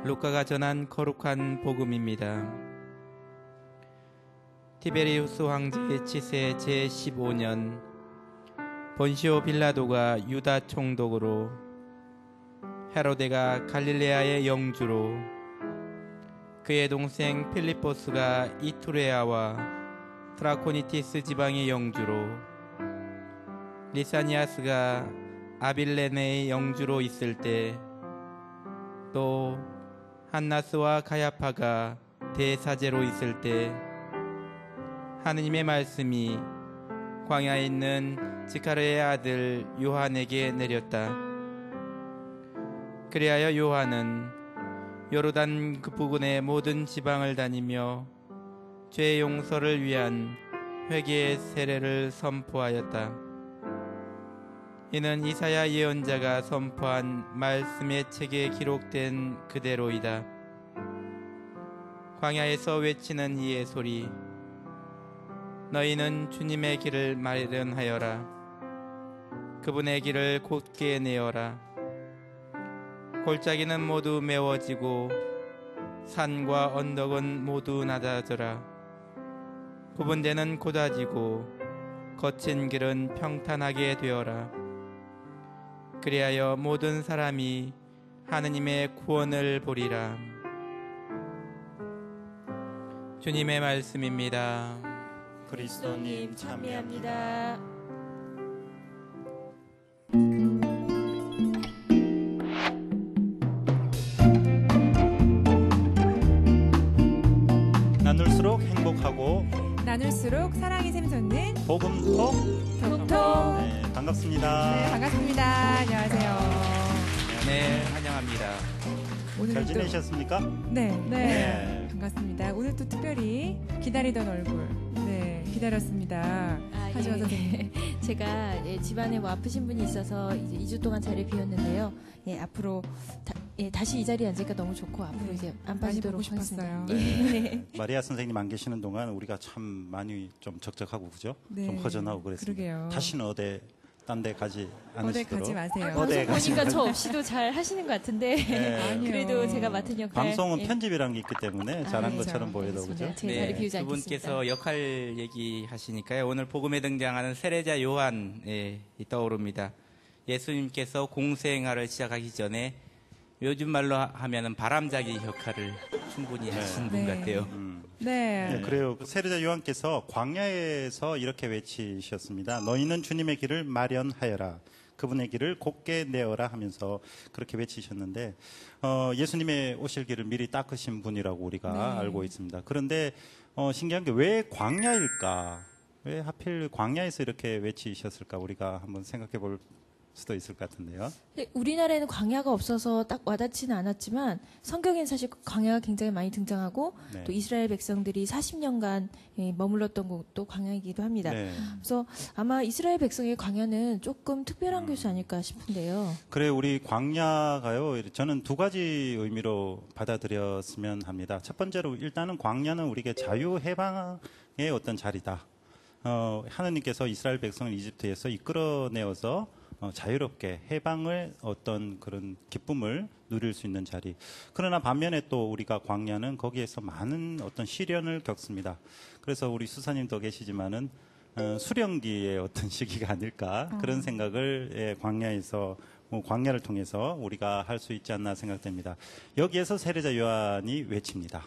루카가 전한 거룩한 복음입니다. 티베리우스 황제의 치세 제15년 본시오 빌라도가 유다 총독으로, 헤로데가 갈릴레아의 영주로, 그의 동생 필리포스가 이투레아와 트라코니티스 지방의 영주로, 리사니아스가 아빌레네의 영주로 있을 때, 또 한나스와 가야파가 대사제로 있을 때 하느님의 말씀이 광야에 있는 지카르의 아들 요한에게 내렸다. 그리하여 요한은 요르단 그 부근의 모든 지방을 다니며 죄 용서를 위한 회개의 세례를 선포하였다. 이는 이사야 예언자가 선포한 말씀의 책에 기록된 그대로이다. 광야에서 외치는 이의 소리, 너희는 주님의 길을 마련하여라. 그분의 길을 곧게 내어라. 골짜기는 모두 메워지고 산과 언덕은 모두 낮아져라. 굽은 데는 곧아지고 거친 길은 평탄하게 되어라. 그리하여 모든 사람이 하느님의 구원을 보리라. 주님의 말씀입니다. 그리스도님 참여합니다. 나눌수록 행복하고 나눌수록 사랑이 샘솟는 복음톡 톡톡. 네, 반갑습니다. 네, 반갑습니다. 안녕하세요. 네, 환영합니다. 오늘은 잘 또- 지내셨습니까? 네, 네. 반갑습니다. 오늘 또 특별히 기다리던 얼굴, 네, 기다렸습니다. 하지원 선생님. 제가 집안에 뭐 아프신 분이 있어서 이제 2주 동안 자리를 비웠는데요. 앞으로 다시 이 자리에 앉으니까 너무 좋고 앞으로 네, 이제 안 많이 빠지도록 보고 싶었어요. 하겠습니다. 네. 마리아 선생님 안 계시는 동안 우리가 참 많이 좀 적적하고 그죠? 네, 좀 허전하고 그랬습니다. 그러게요. 다시는 딴 데 가지 어디 않으시도록. 가지 마세요. 어디 방송 보니까 저 없이도 잘 하시는 것 같은데 네. 아니요. 그래도 제가 맡은 역할 방송은 편집이라는 게 있기 때문에 잘한 네. 것처럼 보여도 알겠습니다. 그죠? 제 자리 비우지 두 않겠습니다. 분께서 역할 얘기하시니까요. 오늘 복음에 등장하는 세례자 요한 떠오릅니다. 예수님께서 공생활을 시작하기 전에 요즘 말로 하면은 바람잡이 역할을 충분히 하신 분 네. 같아요. 네. 네, 그래요. 세례자 요한께서 광야에서 이렇게 외치셨습니다. 너희는 주님의 길을 마련하여라. 그분의 길을 곧게 내어라 하면서 그렇게 외치셨는데 예수님의 오실 길을 미리 닦으신 분이라고 우리가 네. 알고 있습니다. 그런데 신기한 게 왜 광야일까? 왜 하필 광야에서 이렇게 외치셨을까? 우리가 한번 생각해 볼 수도 있을 것 같은데요. 우리나라에는 광야가 없어서 딱 와닿지는 않았지만 성경엔 사실 광야가 굉장히 많이 등장하고 네. 또 이스라엘 백성들이 40년간 머물렀던 곳도 광야이기도 합니다. 네. 그래서 아마 이스라엘 백성의 광야는 조금 특별한 것이 아닐까 싶은데요. 그래 우리 광야가요. 저는 두 가지 의미로 받아들였으면 합니다. 첫 번째로 일단은 광야는 우리에게 자유 해방의 어떤 자리다. 하느님께서 이스라엘 백성을 이집트에서 이끌어내어서 자유롭게 해방을 어떤 그런 기쁨을 누릴 수 있는 자리. 그러나 반면에 또 우리가 광야는 거기에서 많은 어떤 시련을 겪습니다. 그래서 우리 수사님도 계시지만은 수령기의 어떤 시기가 아닐까 그런 생각을 광야에서 광야를 통해서 우리가 할 수 있지 않나 생각됩니다. 여기에서 세례자 요한이 외칩니다.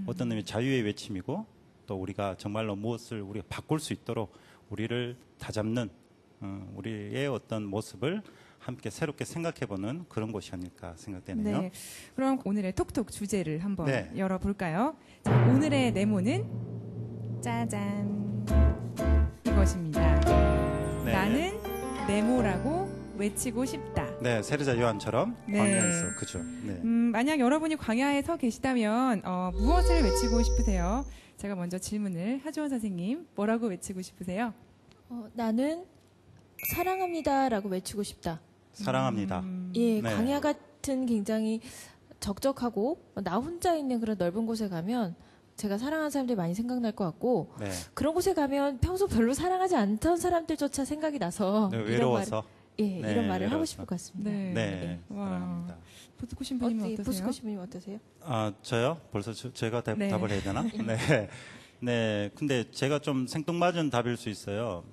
어떤 의미 자유의 외침이고 또 우리가 정말로 무엇을 우리가 바꿀 수 있도록 우리를 다잡는 우리의 어떤 모습을 함께 새롭게 생각해보는 그런 곳이 아닐까 생각되네요. 네. 그럼 오늘의 톡톡 주제를 한번 네. 열어볼까요? 자, 오늘의 네모는 짜잔 이것입니다. 네. 나는 네모라고 외치고 싶다. 네, 세례자 요한처럼 네. 광야에서 그죠. 네. 만약 여러분이 광야에 서 계시다면 무엇을 외치고 싶으세요? 제가 먼저 질문을 하주원 선생님 뭐라고 외치고 싶으세요? 나는 사랑합니다라고 외치고 싶다. 사랑합니다. 예, 네. 광야 같은 굉장히 적적하고 나 혼자 있는 그런 넓은 곳에 가면 제가 사랑하는 사람들이 많이 생각날 것 같고 네. 그런 곳에 가면 평소 별로 사랑하지 않던 사람들조차 생각이 나서 네, 이런 외로워서. 예, 네, 이런 말을 하고 여러- 싶을 것 같습니다. 네. 네, 와. 사랑합니다. 보스코 신부님은 어떻게 어떠세요? 보스코 신부님 어떠세요? 아, 저요? 벌써 제가 네. 답을 해야 되나? 네. 네. 근데 제가 좀 생뚱맞은 답일 수 있어요.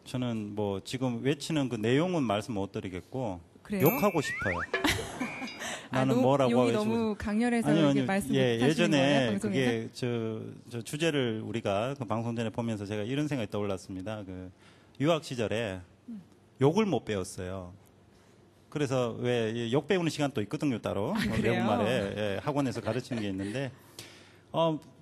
저는 뭐 지금 외치는 그 내용은 말씀 못 드리겠고 그래요? 욕하고 싶어요. 나는 아, 뭐라고 욕이 하고 너무 강렬해서 아니요, 이렇게 아니요. 말씀 예, 못 하시는 거예요, 예전에 방송에서? 그게 저 주제를 우리가 그 방송 전에 보면서 제가 이런 생각이 떠올랐습니다. 유학 시절에 욕을 못 배웠어요. 그래서 왜 욕 배우는 시간도 있거든요, 따로. 그래요? 외국말에 예, 학원에서 가르치는 게 있는데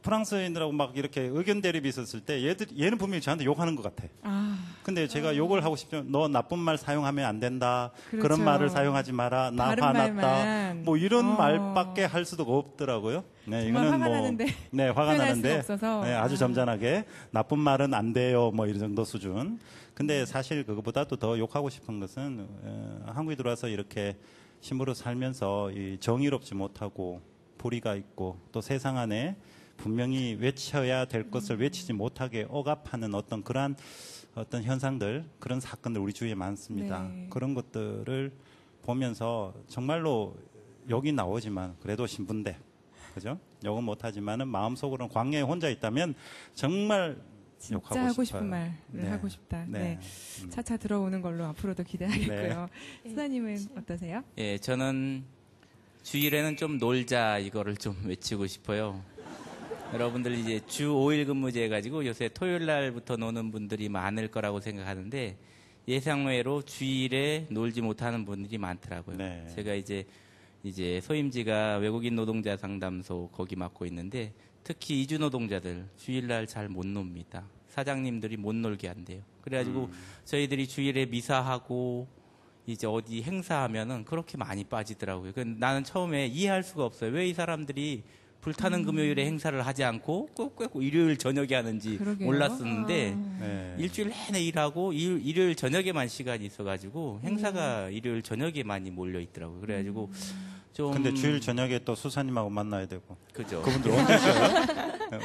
프랑스인들하고 막 이렇게 의견 대립이 있었을 때 얘는 분명히 저한테 욕하는 것 같아. 아, 근데 제가 욕을 하고 싶으면 너 나쁜 말 사용하면 안 된다. 그렇죠. 그런 말을 사용하지 마라. 나 다른 화났다. 말만. 뭐 이런 말밖에 할 수가 없더라고요. 네, 정말 화가 나는데 네, 화가 표현할 나는데 수가 없어서. 네, 아주 점잖하게 나쁜 말은 안 돼요. 뭐 이런 정도 수준. 근데 사실 그거보다도 더 욕하고 싶은 것은 한국에 들어와서 이렇게 신부로 살면서 이 정의롭지 못하고 불의가 있고 또 세상 안에 분명히 외쳐야 될 것을 외치지 못하게 억압하는 어떤 그러한 어떤 현상들, 그런 사건들 우리 주위에 많습니다. 네. 그런 것들을 보면서 정말로 욕이 나오지만 그래도 신부인데, 그죠? 욕은 못하지만은 마음속으로는 광야에 혼자 있다면 정말 진짜 욕하고 하고 싶어요. 싶은 말을 네. 하고 싶다. 네. 네. 차차 들어오는 걸로 앞으로도 기대하겠고요. 네. 수사님은 어떠세요? 예, 저는 주일에는 좀 놀자 이거를 좀 외치고 싶어요. 여러분들 이제 주 5일 근무제 해가지고 요새 토요일 날부터 노는 분들이 많을 거라고 생각하는데 예상외로 주일에 놀지 못하는 분들이 많더라고요. 네. 제가 이제 소임지가 외국인 노동자 상담소 거기 맡고 있는데 특히 이주 노동자들 주일날 잘 못 놉니다. 사장님들이 못 놀게 한대요. 그래가지고 저희들이 주일에 미사하고 이제 어디 행사하면은 그렇게 많이 빠지더라고요. 나는 처음에 이해할 수가 없어요. 왜 이 사람들이 불타는 금요일에 행사를 하지 않고 꼭 일요일 저녁에 하는지 그러게요. 몰랐었는데 네. 일주일 내내 일하고 일요일 저녁에만 시간이 있어가지고 행사가 일요일 저녁에 많이 몰려 있더라고요. 그래가지고 좀 근데 주일 저녁에 또 수사님하고 만나야 되고. 그죠. 그분들 언제 쉬어요?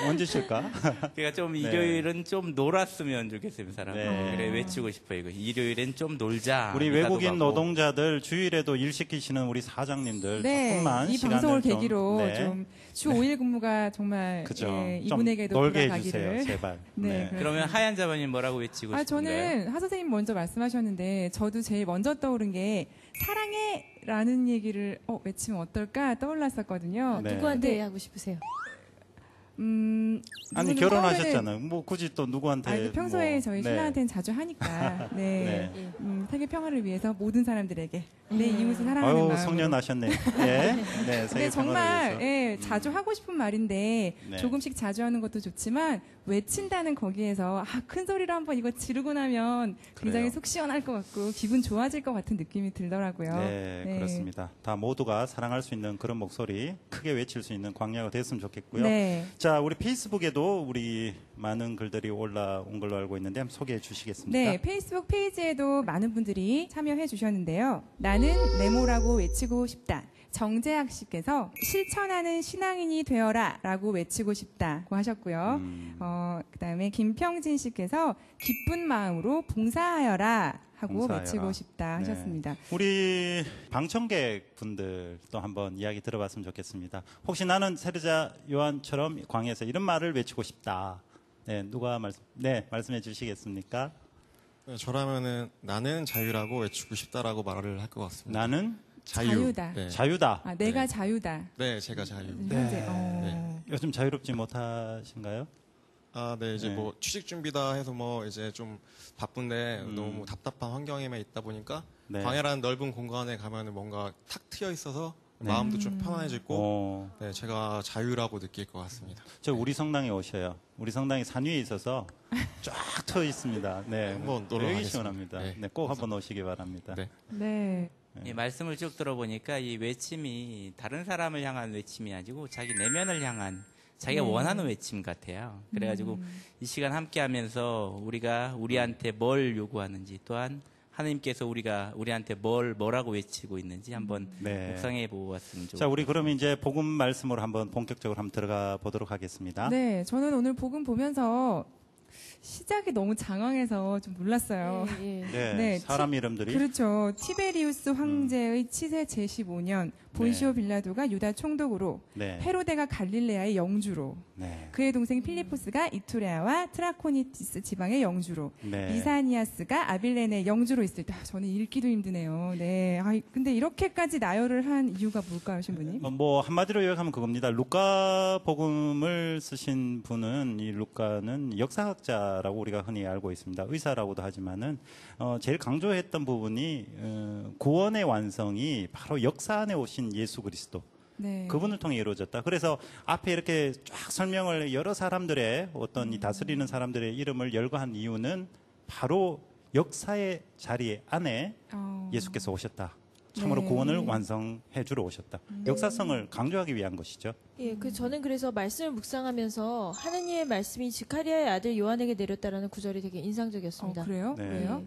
언제 쉴까? 그러니까 좀 네. 일요일은 좀 놀았으면 좋겠어요, 사람. 네. 그래 외치고 싶어요. 이거 일요일엔 좀 놀자. 우리 미사도 외국인 가고. 노동자들 주일에도 일 시키시는 우리 사장님들 네, 조금만 이 시간을 방송을 좀, 계기로 네. 좀 주 5일 근무가 정말 그죠. 예, 좀 이분에게도 놀게 돌아가기를. 해주세요, 제발. 네, 그러면 하얀 자매님 뭐라고 외치고 아, 싶은가요? 저는 하 선생님 먼저 말씀하셨는데 저도 제일 먼저 떠오른 게 사랑해라는 얘기를 외치면 어떨까 떠올랐었거든요. 네. 누구한테 네. 하고 싶으세요? 아니 누구는 결혼하셨잖아요. 뭐 굳이 또 누구한테? 아니, 평소에 뭐, 저희 네. 신랑한테는 자주 하니까 네. 네. 세계 평화를 위해서 모든 사람들에게 내 이웃을 사랑하는 아유 마음으로. 성년하셨네. 네, 네. 세계 근데 평화를 정말 위해서. 예, 자주 하고 싶은 말인데 네. 조금씩 자주 하는 것도 좋지만 외친다는 거기에서 큰 소리로 한번 이거 지르고 나면 굉장히 그래요. 속 시원할 것 같고 기분 좋아질 것 같은 느낌이 들더라고요. 네, 그렇습니다. 다 모두가 사랑할 수 있는 그런 목소리 크게 외칠 수 있는 광야가 됐으면 좋겠고요. 네. 자, 우리 페이스북에도 우리 많은 글들이 올라온 걸로 알고 있는데 한번 소개해 주시겠습니까? 네, 페이스북 페이지에도 많은 분들이 참여해 주셨는데요. 나는 네모라고 외치고 싶다. 정재학 씨께서 실천하는 신앙인이 되어라 라고 외치고 싶다고 하셨고요. 그다음에 김평진 씨께서 기쁜 마음으로 봉사하여라 하고 봉사하여라. 외치고 싶다 네. 하셨습니다. 우리 방청객 분들도 한번 이야기 들어봤으면 좋겠습니다. 혹시 나는 세르자 요한처럼 광야에서 이런 말을 외치고 싶다. 네, 누가 말씀해 주시겠습니까? 네, 저라면은 나는 자유라고 외치고 싶다라고 말을 할 것 같습니다. 나는 자유다. 네. 자유다. 아, 내가 네. 자유다. 네, 제가 자유. 현재. 요즘 자유롭지 못하신가요? 아, 네, 이제 네. 뭐 취직 준비다 해서 뭐 이제 좀 바쁜데 너무 답답한 환경에만 있다 보니까 네. 광야라는 넓은 공간에 가면은 뭔가 탁 트여 있어서 네. 마음도 좀 편안해지고 네. 네, 제가 자유라고 느낄 것 같습니다. 저 우리 성당에 오셔요. 우리 성당이 산 위에 있어서 쫙 트여 있습니다. 네, 한번 놀러 되게 가겠습니다. 시원합니다. 네. 네, 꼭 한번 오시기 바랍니다. 네. 네. 이 말씀을 쭉 들어보니까 이 외침이 다른 사람을 향한 외침이 아니고 자기 내면을 향한 자기가 네. 원하는 외침 같아요. 그래가지고 이 시간 함께 하면서 우리가 우리한테 뭘 요구하는지 또한 하나님께서 우리한테 뭐라고 외치고 있는지 한번 네. 묵상해 보았으면 좋겠습니다. 자, 우리 그럼 이제 복음 말씀으로 한번 본격적으로 한번 들어가 보도록 하겠습니다. 네, 저는 오늘 복음 보면서 시작이 너무 장황해서 좀 놀랐어요. 예, 예. 네, 네, 사람 이름들이 그렇죠. 티베리우스 황제의 치세 제15년 본시오 빌라도가 유다 총독으로, 네, 헤로데가 갈릴레아의 영주로, 네, 그의 동생 필리포스가 이투레아와 트라코니티스 지방의 영주로, 네. 리사니아스가 아빌렌의 영주로 있을 때, 저는 읽기도 힘드네요. 네. 근데 이렇게까지 나열을 한 이유가 뭘까요, 신부님? 뭐 한마디로 요약하면 그겁니다. 루카 복음을 쓰신 분은 이 루카는 역사학자라고 우리가 흔히 알고 있습니다. 의사라고도 하지만은 제일 강조했던 부분이 구원의 완성이 바로 역사 안에 오신 예수 그리스도. 네. 그분을 통해 이루어졌다. 그래서 앞에 이렇게 쫙 설명을 여러 사람들의 어떤 이 다스리는 사람들의 이름을 열거한 이유는 바로 역사의 자리 안에 예수께서 오셨다. 참으로 네. 구원을 완성해 주러 오셨다. 역사성을 강조하기 위한 것이죠. 예, 저는 그래서 말씀을 묵상하면서 하느님의 말씀이 지카리아의 아들 요한에게 내렸다라는 구절이 되게 인상적이었습니다. 그래요? 네. 왜요?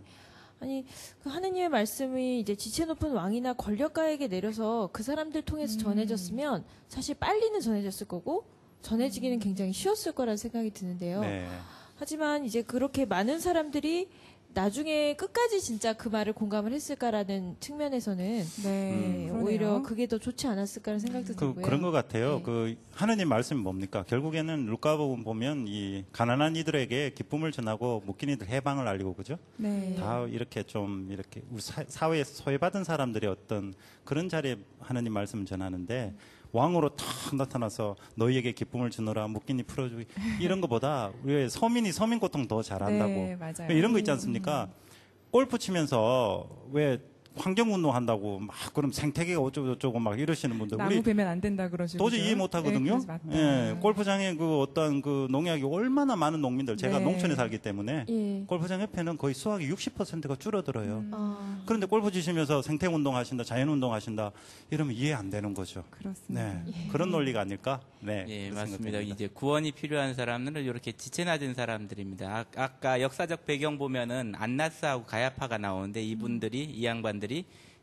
아니, 그 하느님의 말씀이 이제 지체 높은 왕이나 권력가에게 내려서 그 사람들 통해서 전해졌으면 사실 빨리는 전해졌을 거고 전해지기는 굉장히 쉬웠을 거라는 생각이 드는데요. 네. 하지만 이제 그렇게 많은 사람들이 나중에 끝까지 진짜 그 말을 공감을 했을까라는 측면에서는 네. 그러네요. 오히려 그게 더 좋지 않았을까라는 생각도 들고요. 그런 것 같아요. 네. 그 하느님 말씀이 뭡니까? 결국에는 루카복음 보면 이 가난한 이들에게 기쁨을 전하고 묶인 이들 해방을 알리고 그죠? 네. 다 이렇게 좀 이렇게 우리 사회에서 소외받은 사람들의 어떤 그런 자리에 하느님 말씀을 전하는데 왕으로 탁 나타나서 너희에게 기쁨을 주노라 묶인 이 풀어주기 이런 것보다 왜 서민이 서민 고통 더 잘한다고 네, 맞아요. 이런 거 있지 않습니까? 골프 치면서 왜 환경운동 한다고 막 그럼 생태계가 어쩌고 막 이러시는 분들 나무 우리 베면 안 된다 그러시고. 도저히 이해 못 하거든요. 네, 맞다. 예, 골프장에 그 어떤 그 농약이 얼마나 많은 농민들 제가 네. 농촌에 살기 때문에 예. 골프장 옆에는 거의 수확이 60%가 줄어들어요. 아, 그런데 골프 치시면서 생태운동 하신다, 자연운동 하신다 이러면 이해 안 되는 거죠. 그렇습니다. 네, 그런 논리가 아닐까? 네, 예, 그렇게 맞습니다. 생각됩니다. 이제 구원이 필요한 사람들은 이렇게 지체 낮은 사람들입니다. 아까 역사적 배경 보면은 안나스하고 가야파가 나오는데 이분들이 이 양반들이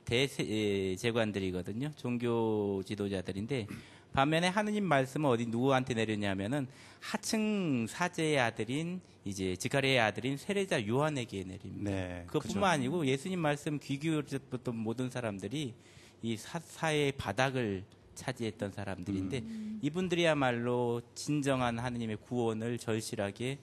대제관들이거든요. 종교 지도자들인데 반면에 하느님 말씀은 어디 누구한테 내렸냐면은 하층 사제의 아들인 이제 지카리아의 아들인 세례자 요한에게 내립니다. 네, 그것뿐만 그죠. 아니고 예수님 말씀 귀 기울였던 모든 사람들이 이 사회의 바닥을 차지했던 사람들인데 이분들이야말로 진정한 하느님의 구원을 절실하게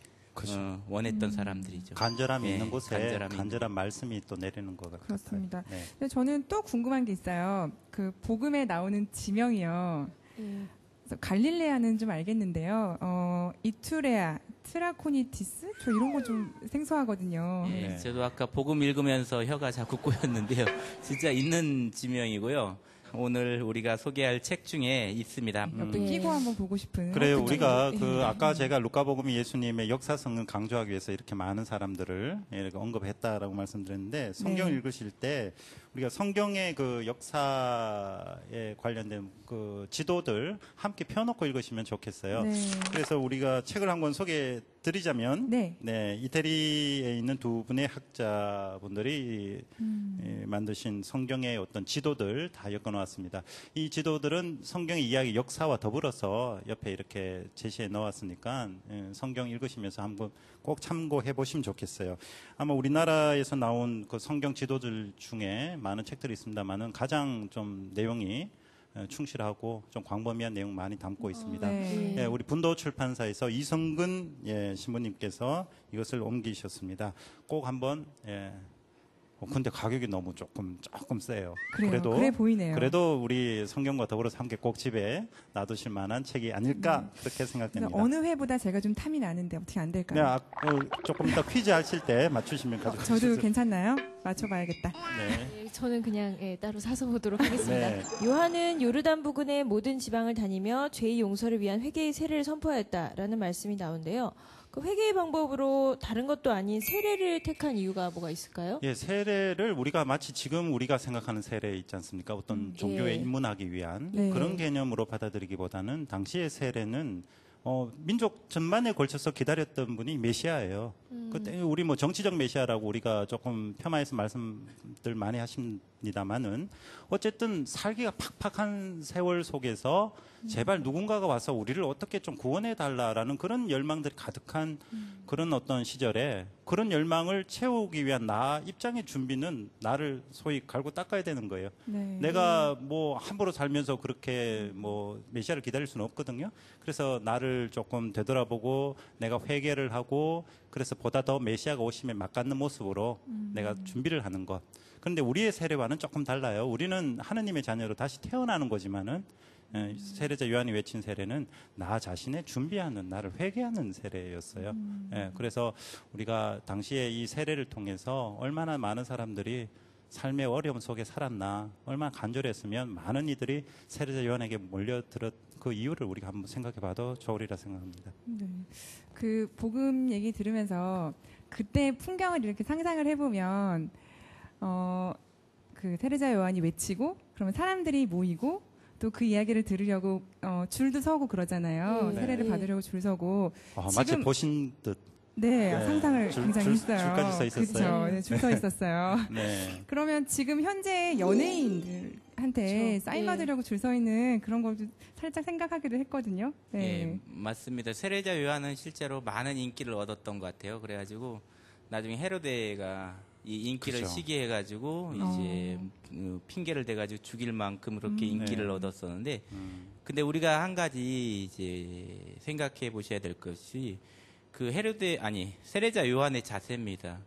원했던 사람들이죠. 간절함이 예, 있는 곳에 간절함이 간절한 말씀이 또 내리는 것 같아요. 그렇습니다. 네. 근데 저는 또 궁금한 게 있어요. 그 복음에 나오는 지명이요. 예. 그래서 갈릴레아는 좀 알겠는데요. 이투레아, 트라코니티스? 저 이런 거 좀 생소하거든요. 예, 네. 저도 아까 복음 읽으면서 혀가 자꾸 꼬였는데요. 진짜 있는 지명이고요. 오늘 우리가 소개할 책 중에 있습니다. 옆에 예. 끼고 한번 보고 싶은. 그래요. 그쵸? 우리가 그 아까 제가 루카복음이 예수님의 역사성을 강조하기 위해서 이렇게 많은 사람들을 이렇게 언급했다라고 말씀드렸는데 성경 을 네. 읽으실 때 우리가 성경의 그 역사에 관련된 그 지도들 함께 펴놓고 읽으시면 좋겠어요. 네. 그래서 우리가 책을 한 권 소개해 드리자면 네. 이태리에 있는 두 분의 학자분들이 만드신 성경의 어떤 지도들 다 엮어놓았습니다. 이 지도들은 성경의 이야기 역사와 더불어서 옆에 이렇게 제시해 놓았으니까 성경 읽으시면서 한번 꼭 참고해 보시면 좋겠어요. 아마 우리나라에서 나온 그 성경 지도들 중에 많은 책들이 있습니다만은 가장 좀 내용이 충실하고 좀 광범위한 내용 많이 담고 있습니다. 네. 예, 우리 분도 출판사에서 이성근 신부님께서 이것을 옮기셨습니다. 꼭 한번 근데 가격이 너무 조금 세요. 그래요. 그래 보이네요. 그래도 우리 성경과 더불어서 함께 꼭 집에 놔두실 만한 책이 아닐까 그렇게 그래서 생각됩니다. 어느 회보다 제가 좀 탐이 나는데 어떻게 안 네, 될까요? 조금 이따 퀴즈 하실 때 맞추시면 가져가실 저도 수 괜찮나요? 맞춰봐야겠다. 네. 예, 저는 그냥 따로 사서 보도록 하겠습니다. 네. 요한은 요르단 부근의 모든 지방을 다니며 죄의 용서를 위한 회개의 세례를 선포하였다라는 말씀이 나오는데요. 그 회개의 방법으로 다른 것도 아닌 세례를 택한 이유가 뭐가 있을까요? 예, 세례를 우리가 마치 지금 우리가 생각하는 세례 있지 않습니까? 어떤 종교에 예. 입문하기 위한 네. 그런 개념으로 받아들이기보다는 당시의 세례는 민족 전반에 걸쳐서 기다렸던 분이 메시아예요. 그때 우리 뭐 정치적 메시아라고 우리가 조금 폄하해서 말씀들 많이 하십니다만은 어쨌든 살기가 팍팍한 세월 속에서 제발 누군가가 와서 우리를 어떻게 좀 구원해 달라라는 그런 열망들이 가득한 그런 어떤 시절에 그런 열망을 채우기 위한 나 입장의 준비는 나를 소위 갈고 닦아야 되는 거예요. 네. 내가 뭐 함부로 살면서 그렇게 뭐 메시아를 기다릴 수는 없거든요. 그래서 나를 조금 되돌아보고 내가 회개를 하고 그래서 보다 더 메시아가 오시면 맞닿는 모습으로 내가 준비를 하는 것. 그런데 우리의 세례와는 조금 달라요. 우리는 하느님의 자녀로 다시 태어나는 거지만은 세례자 요한이 외친 세례는 나 자신의 준비하는 나를 회개하는 세례였어요. 그래서 우리가 당시에 이 세례를 통해서 얼마나 많은 사람들이 삶의 어려움 속에 살았나, 얼마나 간절했으면 많은 이들이 세례자 요한에게 몰려들었 그 이유를 우리가 한번 생각해봐도 좋으리라 생각합니다. 네. 그 복음 얘기 들으면서 그때 풍경을 이렇게 상상을 해보면 그 세례자 요한이 외치고 그러면 사람들이 모이고 또 그 이야기를 들으려고 줄도 서고 그러잖아요. 네. 세례를 네. 받으려고 줄 서고. 마치 지금- 보신 듯. 네, 상상을 굉장히 했어요. 줄까지 서 있었어요. 그렇죠. 네, 줄 서 있었어요. 네. 그러면 지금 현재 연예인들한테 그렇죠. 사인 네. 받으려고 줄 서 있는 그런 것도 살짝 생각하기도 했거든요. 네. 예, 맞습니다. 세례자 요한은 실제로 많은 인기를 얻었던 것 같아요. 그래가지고 나중에 헤로데가 이 인기를 그죠. 시기해가지고 이제 핑계를 대가지고 죽일 만큼 그렇게 인기를 네. 얻었었는데, 근데 우리가 한 가지 이제 생각해 보셔야 될 것이 그 세례자 요한의 자세입니다.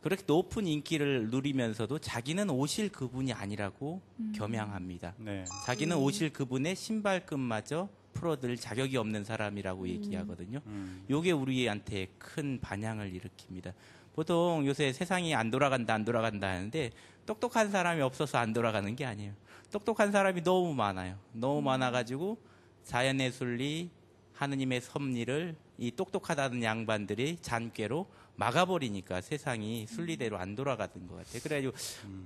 그렇게 높은 인기를 누리면서도 자기는 오실 그분이 아니라고 겸양합니다. 네. 자기는 오실 그분의 신발끈마저 풀어들 자격이 없는 사람이라고 얘기하거든요. 요게 우리한테 큰 반향을 일으킵니다. 보통 요새 세상이 안 돌아간다 하는데 똑똑한 사람이 없어서 안 돌아가는 게 아니에요. 똑똑한 사람이 너무 많아요. 너무 많아가지고 자연의 순리, 하느님의 섭리를 이 똑똑하다는 양반들이 잔꾀로 막아버리니까 세상이 순리대로 안 돌아가는 것 같아요. 그래가지고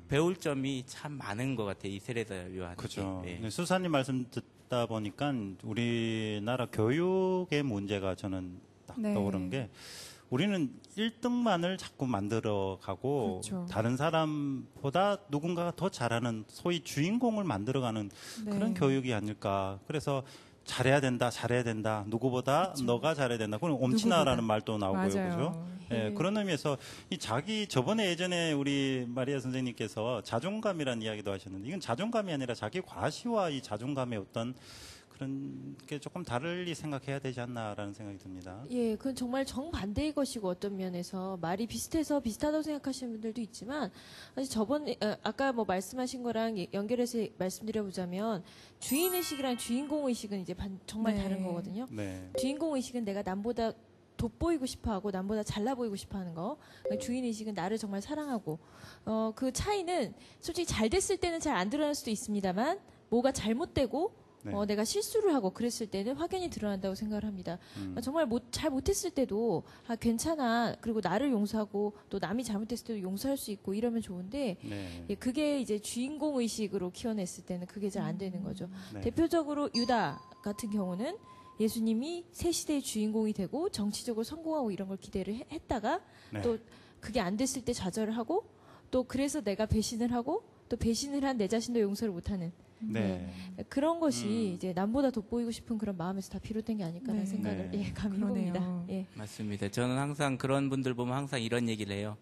배울 점이 참 많은 것 같아요. 이 세례자 요한한테. 그죠. 네. 네, 수사님 말씀 듣다 보니까 우리나라 교육의 문제가 저는 딱 네. 떠오른 게 우리는 1등만을 자꾸 만들어가고 그렇죠. 다른 사람보다 누군가가 더 잘하는 소위 주인공을 만들어가는 네. 그런 교육이 아닐까. 그래서 잘해야 된다. 누구보다 너가 잘해야 된다. 그건 옴치나라는 말도 나오고요. 맞아요. 그죠? 예, 그런 의미에서 저번에 예전에 우리 마리아 선생님께서 자존감이라는 이야기도 하셨는데 이건 자존감이 아니라 자기 과시와 이 자존감의 어떤 그런 게 조금 다르게 생각해야 되지 않나라는 생각이 듭니다. 예, 그건 정말 정반대의 것이고 어떤 면에서 말이 비슷해서 비슷하다고 생각하시는 분들도 있지만 사실 아까 뭐 말씀하신 거랑 연결해서 말씀드려보자면 주인의식이랑 주인공의식은 이제 정말 네. 다른 거거든요. 네. 주인공의식은 내가 남보다 돋보이고 싶어하고 남보다 잘나 보이고 싶어하는 거. 주인의식은 나를 정말 사랑하고 그 차이는 솔직히 잘 됐을 때는 잘 안 드러날 수도 있습니다만 뭐가 잘못되고 네. 내가 실수를 하고 그랬을 때는 확연히 드러난다고 생각을 합니다. 정말 잘 못했을 때도 괜찮아. 그리고 나를 용서하고 또 남이 잘못했을 때도 용서할 수 있고 이러면 좋은데 네. 예, 그게 이제 주인공 의식으로 키워냈을 때는 그게 잘 안 되는 거죠. 네. 대표적으로 유다 같은 경우는 예수님이 새 시대의 주인공이 되고 정치적으로 성공하고 이런 걸 기대를 했다가 네. 또 그게 안 됐을 때 좌절을 하고 또 그래서 내가 배신을 하고 또 배신을 한 내 자신도 용서를 못하는 네. 그런 것이 이제 남보다 돋보이고 싶은 그런 마음에서 다 비롯된 게 아닐까라는 네. 생각을 네. 감히 그러네요. 해봅니다. 예. 맞습니다. 저는 항상 그런 분들 보면 항상 이런 얘기를 해요.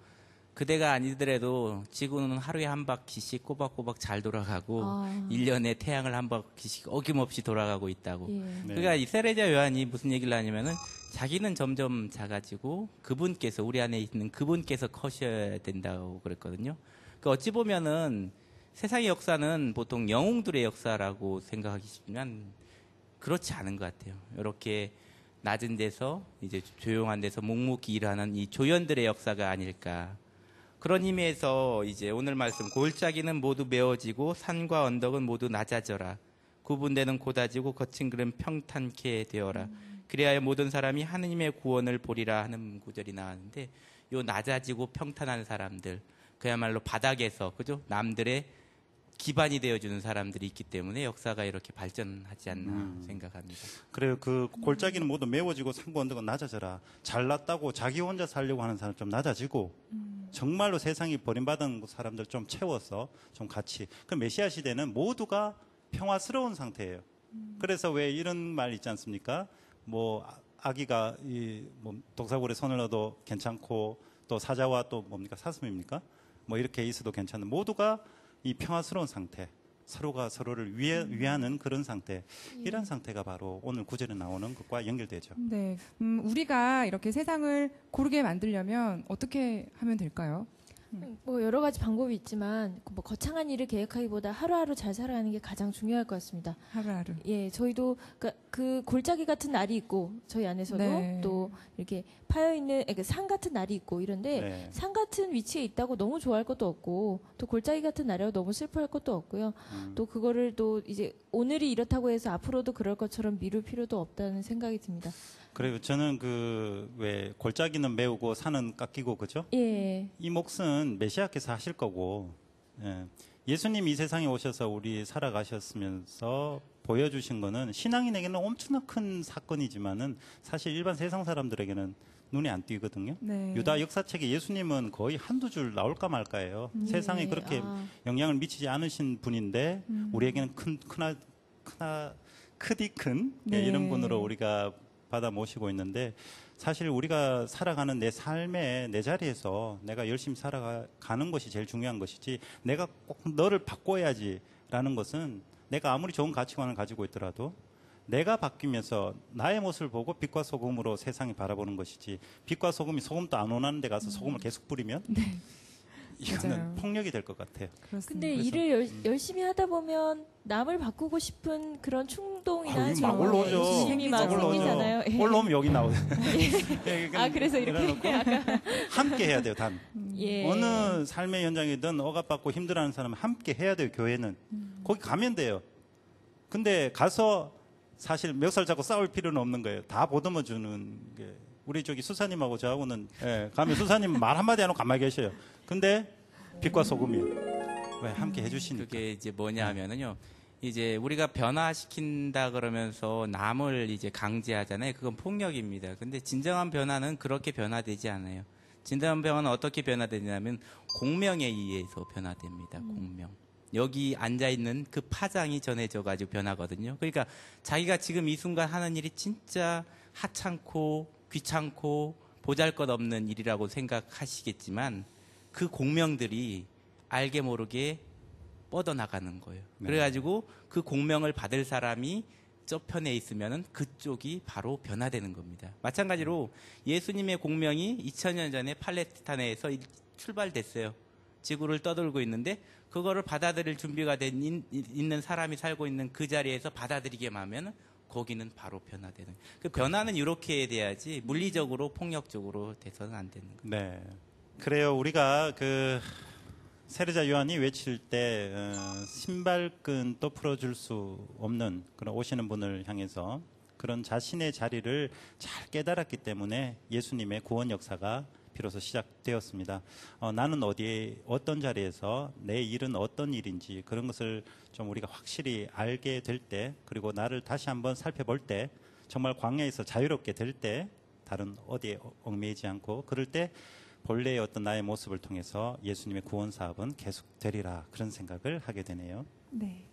그대가 아니더라도 지구는 하루에 한 바퀴씩 꼬박꼬박 잘 돌아가고 1년에 태양을 한 바퀴씩 어김없이 돌아가고 있다고. 예. 네. 그러니까 이 세례자 요한이 무슨 얘기를 하냐면은 자기는 점점 작아지고 그분께서 우리 안에 있는 그분께서 커셔야 된다고 그랬거든요. 그러니까 어찌 보면은 세상의 역사는 보통 영웅들의 역사라고 생각하기 쉽지만 그렇지 않은 것 같아요. 이렇게 낮은 데서 이제 조용한 데서 묵묵히 일하는 이 조연들의 역사가 아닐까. 그런 의미에서 이제 오늘 말씀 골짜기는 모두 메워지고 산과 언덕은 모두 낮아져라. 구분되는 고다지고 거친 그름 평탄케 되어라. 그리하여 모든 사람이 하느님의 구원을 보리라 하는 구절이 나왔는데 요 낮아지고 평탄한 사람들 그야말로 바닥에서 그죠? 남들의 기반이 되어주는 사람들이 있기 때문에 역사가 이렇게 발전하지 않나 생각합니다. 그래요. 그 골짜기는 모두 메워지고 산과 언덕은 낮아져라. 잘났다고 자기 혼자 살려고 하는 사람 좀 낮아지고 정말로 세상이 버림받은 사람들 좀 채워서 좀 같이. 그 메시아 시대는 모두가 평화스러운 상태예요. 그래서 왜 이런 말 있지 않습니까? 뭐 아기가 뭐 독사골에 손을 넣어도 괜찮고 또 사자와 또 뭡니까 사슴입니까? 뭐 이렇게 있어도 괜찮은 모두가 이 평화스러운 상태, 서로가 서로를 위하는 그런 상태, 이런 상태가 바로 오늘 구절에 나오는 것과 연결되죠. 네, 우리가 이렇게 세상을 고르게 만들려면 어떻게 하면 될까요? 뭐 여러 가지 방법이 있지만 뭐 거창한 일을 계획하기보다 하루하루 잘 살아가는 게 가장 중요할 것 같습니다. 하루하루. 예, 저희도 그 골짜기 같은 날이 있고 저희 안에서도 네. 또 이렇게 파여 있는 산 같은 날이 있고 이런데 네. 산 같은 위치에 있다고 너무 좋아할 것도 없고 또 골짜기 같은 날이라고 너무 슬퍼할 것도 없고요. 또 그거를 또 이제 오늘이 이렇다고 해서 앞으로도 그럴 것처럼 미룰 필요도 없다는 생각이 듭니다. 그리고 저는 그 왜 골짜기는 메우고 산은 깎이고 그죠? 예. 이 몫은 메시아께서 하실 거고, 예. 예수님 이 세상에 오셔서 우리 살아가셨으면서 보여주신 거는 신앙인에게는 엄청나 큰 사건이지만은 사실 일반 세상 사람들에게는 눈에 안 띄거든요. 네. 유다 역사책에 예수님은 거의 한두 줄 나올까 말까예요. 세상에 그렇게 영향을 미치지 않으신 분인데 우리에게는 크디 큰 네. 이런 분으로 우리가 받아 모시고 있는데 사실 우리가 살아가는 내 삶의 내 자리에서 내가 열심히 살아가는 것이 제일 중요한 것이지 내가 꼭 너를 바꿔야지라는 것은 내가 아무리 좋은 가치관을 가지고 있더라도 내가 바뀌면서 나의 모습을 보고 빛과 소금으로 세상이 바라보는 것이지 빛과 소금이 소금도 안 원하는 데 가서 소금을 계속 뿌리면 이거는 맞아요. 폭력이 될 것 같아요. 그렇습니다. 근데 일을 열심히 하다 보면 남을 바꾸고 싶은 그런 충동이나 막 올라오죠. 욕심이 막 생기잖아요. 예. 올라오면 여기 나오죠. 아, 그래서 이렇게 함께 해야 돼요. 예. 어느 삶의 현장이든 억압받고 힘들어하는 사람은 함께 해야 돼요. 교회는. 거기 가면 돼요. 근데 가서 사실 멱살 잡고 싸울 필요는 없는 거예요. 다 보듬어 주는 게. 우리 저기 수사님하고 저하고는 가면 수사님 말 한마디 안 하고 가만히 계셔요. 근데 빛과 소금이에요. 왜 함께 해주시니까. 그게 이제 뭐냐 하면은요. 이제 우리가 변화시킨다 그러면서 남을 이제 강제하잖아요. 그건 폭력입니다. 근데 진정한 변화는 그렇게 변화되지 않아요. 진정한 변화는 어떻게 변화되냐면 공명에 의해서 변화됩니다. 공명. 여기 앉아있는 그 파장이 전해져가지고 변하거든요. 그러니까 자기가 지금 이 순간 하는 일이 진짜 하찮고 귀찮고 보잘것없는 일이라고 생각하시겠지만 그 공명들이 알게 모르게 뻗어나가는 거예요. 그래가지고 그 공명을 받을 사람이 저 편에 있으면 그쪽이 바로 변화되는 겁니다. 마찬가지로 예수님의 공명이 2000년 전에 팔레스타인에서 출발됐어요. 지구를 떠돌고 있는데 그거를 받아들일 준비가 있는 사람이 살고 있는 그 자리에서 받아들이게 하면 거기는 바로 변화되는. 그 변화는 이렇게 돼야지 물리적으로 폭력적으로 돼서는 안 되는 거예요. 네. 그래요. 우리가 그 세례자 요한이 외칠 때 신발끈도 풀어줄 수 없는 그런 오시는 분을 향해서 그런 자신의 자리를 잘 깨달았기 때문에 예수님의 구원 역사가 비로소 시작되었습니다. 나는 어디에 어떤 자리에서 내 일은 어떤 일인지 그런 것을 좀 우리가 확실히 알게 될 때 그리고 나를 다시 한번 살펴볼 때 정말 광야에서 자유롭게 될 때 다른 어디에 얽매이지 않고 그럴 때 본래의 어떤 나의 모습을 통해서 예수님의 구원 사업은 계속되리라 그런 생각을 하게 되네요. 네.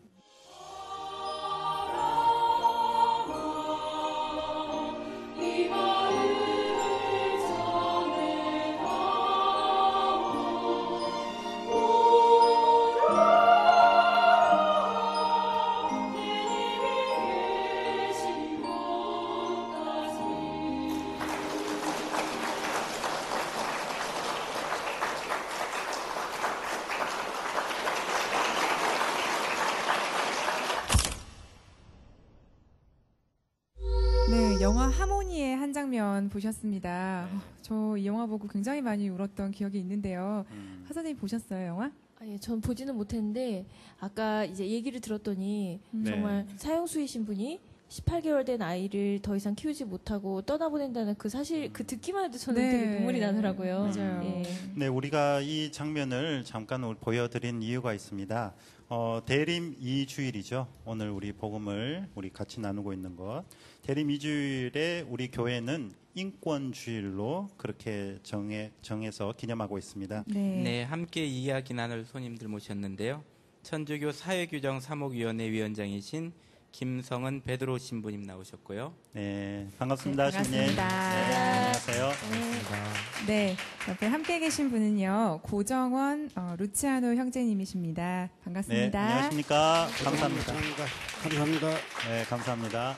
네, 영화 하모니의 한 장면 보셨습니다. 저 이 영화 보고 굉장히 많이 울었던 기억이 있는데요. 하선생님 보셨어요, 영화? 예, 전 보지는 못했는데 아까 이제 얘기를 들었더니 네. 정말 사형수이신 분이 18개월 된 아이를 더 이상 키우지 못하고 떠나보낸다는 그 사실 그 듣기만 해도 저는 네. 되게 눈물이 나더라고요. 맞아요. 예. 네, 우리가 이 장면을 잠깐 보여드린 이유가 있습니다. 대림 2주일이죠. 오늘 우리 복음을 우리 같이 나누고 있는 것. 대림 2주일에 우리 교회는 인권주일로 그렇게 정해서 기념하고 있습니다. 네. 네, 함께 이야기 나눌 손님들 모셨는데요. 천주교 사회규정 사목위원회 위원장이신 김성은 베드로 신부님 나오셨고요. 네, 반갑습니다. 네, 신부님. 반갑습니다. 네, 안녕하세요. 네, 옆에 함께 계신 분은요, 고정원 루치아노 형제님이십니다. 네, 반갑습니다. 안녕하십니까. 감사합니다. 감사합니다. 네, 감사합니다.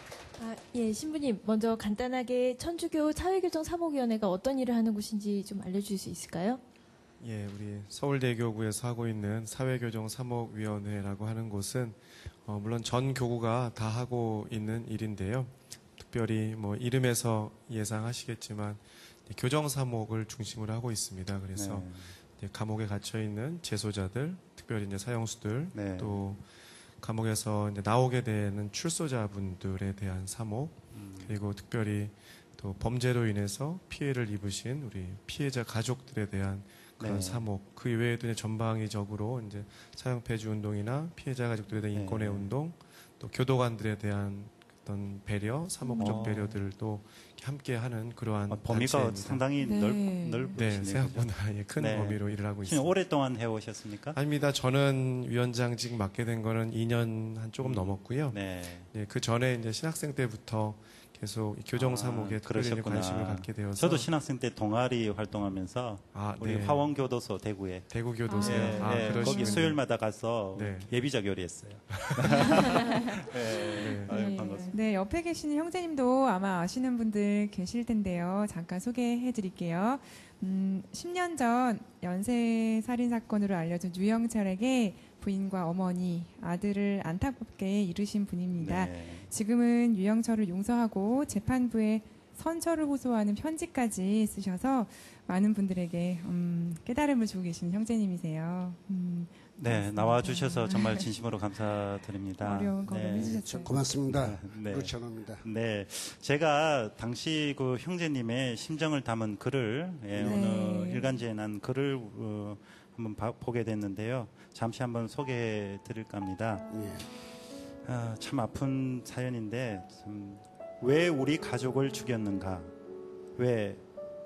예, 신부님 먼저 간단하게 천주교 사회규정 사목위원회가 어떤 일을 하는 곳인지 좀 알려주실 수 있을까요? 예, 우리 서울대교구에서 하고 있는 사회교정 사목위원회라고 하는 곳은 물론 전 교구가 다 하고 있는 일인데요. 특별히 뭐 이름에서 예상하시겠지만 교정 사목을 중심으로 하고 있습니다. 그래서 네. 이제 감옥에 갇혀 있는 재소자들, 특별히 이제 사형수들, 네. 또 감옥에서 이제 나오게 되는 출소자분들에 대한 사목, 그리고 특별히 또 범죄로 인해서 피해를 입으신 우리 피해자 가족들에 대한 그런 네. 사목, 그 이외에도 이제 전방위적으로 이제 사형 폐지 운동이나 피해자 가족들에 대한 네. 인권의 운동, 또 교도관들에 대한 어떤 배려, 사목적 배려들도 함께하는 그러한 범위가 단체입니다. 상당히 네. 네, 넓으시네요. 생각보다 큰 네. 범위로 일을 하고 지금 있습니다. 오랫동안 해오셨습니까? 아닙니다. 저는 위원장직 맡게 된 거는 2년 한 조금 넘었고요. 네. 예, 그 전에 이제 신학생 때부터 계속 이 교정 사목에 특별히 그러셨구나. 관심을 갖게 되어서 저도 신학생 때 동아리 활동하면서 우리 네. 화원교도소 대구에 대구 교도소요. 네, 네, 그러시군요. 거기 수요일마다 가서 네. 예비자 교리했어요. 네. 아유, 네. 반갑습니다. 네, 옆에 계시는 형제님도 아마 아시는 분들 계실 텐데요. 잠깐 소개해 드릴게요. 10년 전 연쇄 살인 사건으로 알려진 유영철에게 부인과 어머니, 아들을 안타깝게 잃으신 분입니다. 네. 지금은 유영철을 용서하고 재판부에 선처를 호소하는 편지까지 쓰셔서 많은 분들에게 깨달음을 주고 계시는 형제님이세요. 네, 나와주셔서 정말 진심으로 감사드립니다. 어려운 거 네. 해주셨어요. 고맙습니다. 네. 루치아노입니다. 네, 제가 당시 그 형제님의 심정을 담은 글을 오늘 일간지에 난 글을 한번 보게 됐는데요. 잠시 한번 소개해 드릴까 합니다. 예. 참 아픈 사연인데 왜 우리 가족을 죽였는가? 왜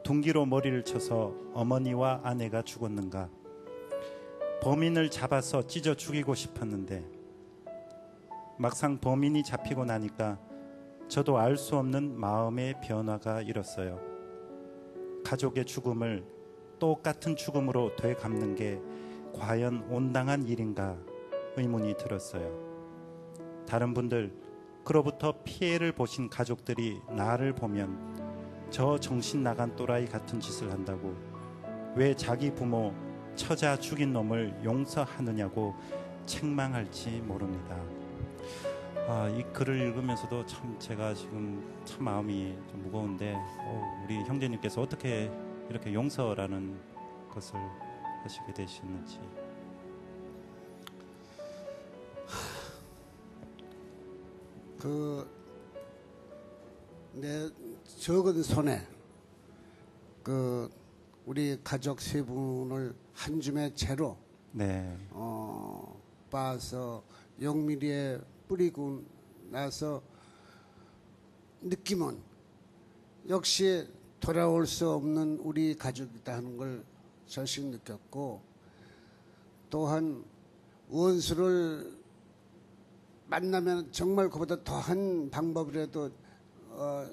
둔기로 머리를 쳐서 어머니와 아내가 죽었는가? 범인을 잡아서 찢어 죽이고 싶었는데 막상 범인이 잡히고 나니까 저도 알 수 없는 마음의 변화가 일었어요. 가족의 죽음을 똑같은 죽음으로 되갚는 게 과연 온당한 일인가 의문이 들었어요. 다른 분들, 그로부터 피해를 보신 가족들이 나를 보면 저 정신 나간 또라이 같은 짓을 한다고, 왜 자기 부모 처자 죽인 놈을 용서하느냐고 책망할지 모릅니다. 이 글을 읽으면서도 참 제가 지금 참 마음이 좀 무거운데 우리 형제님께서 어떻게 이렇게 용서라는 것을 하시게 되셨는지. 내 적은 손에 우리 가족 세 분을 한 줌의 채로 네. 빻아서 영미리에 뿌리고 나서 느낌은 역시 돌아올 수 없는 우리 가족이다 하는 걸 절실히 느꼈고, 또한 원수를 만나면 정말 그보다 더한 방법이라도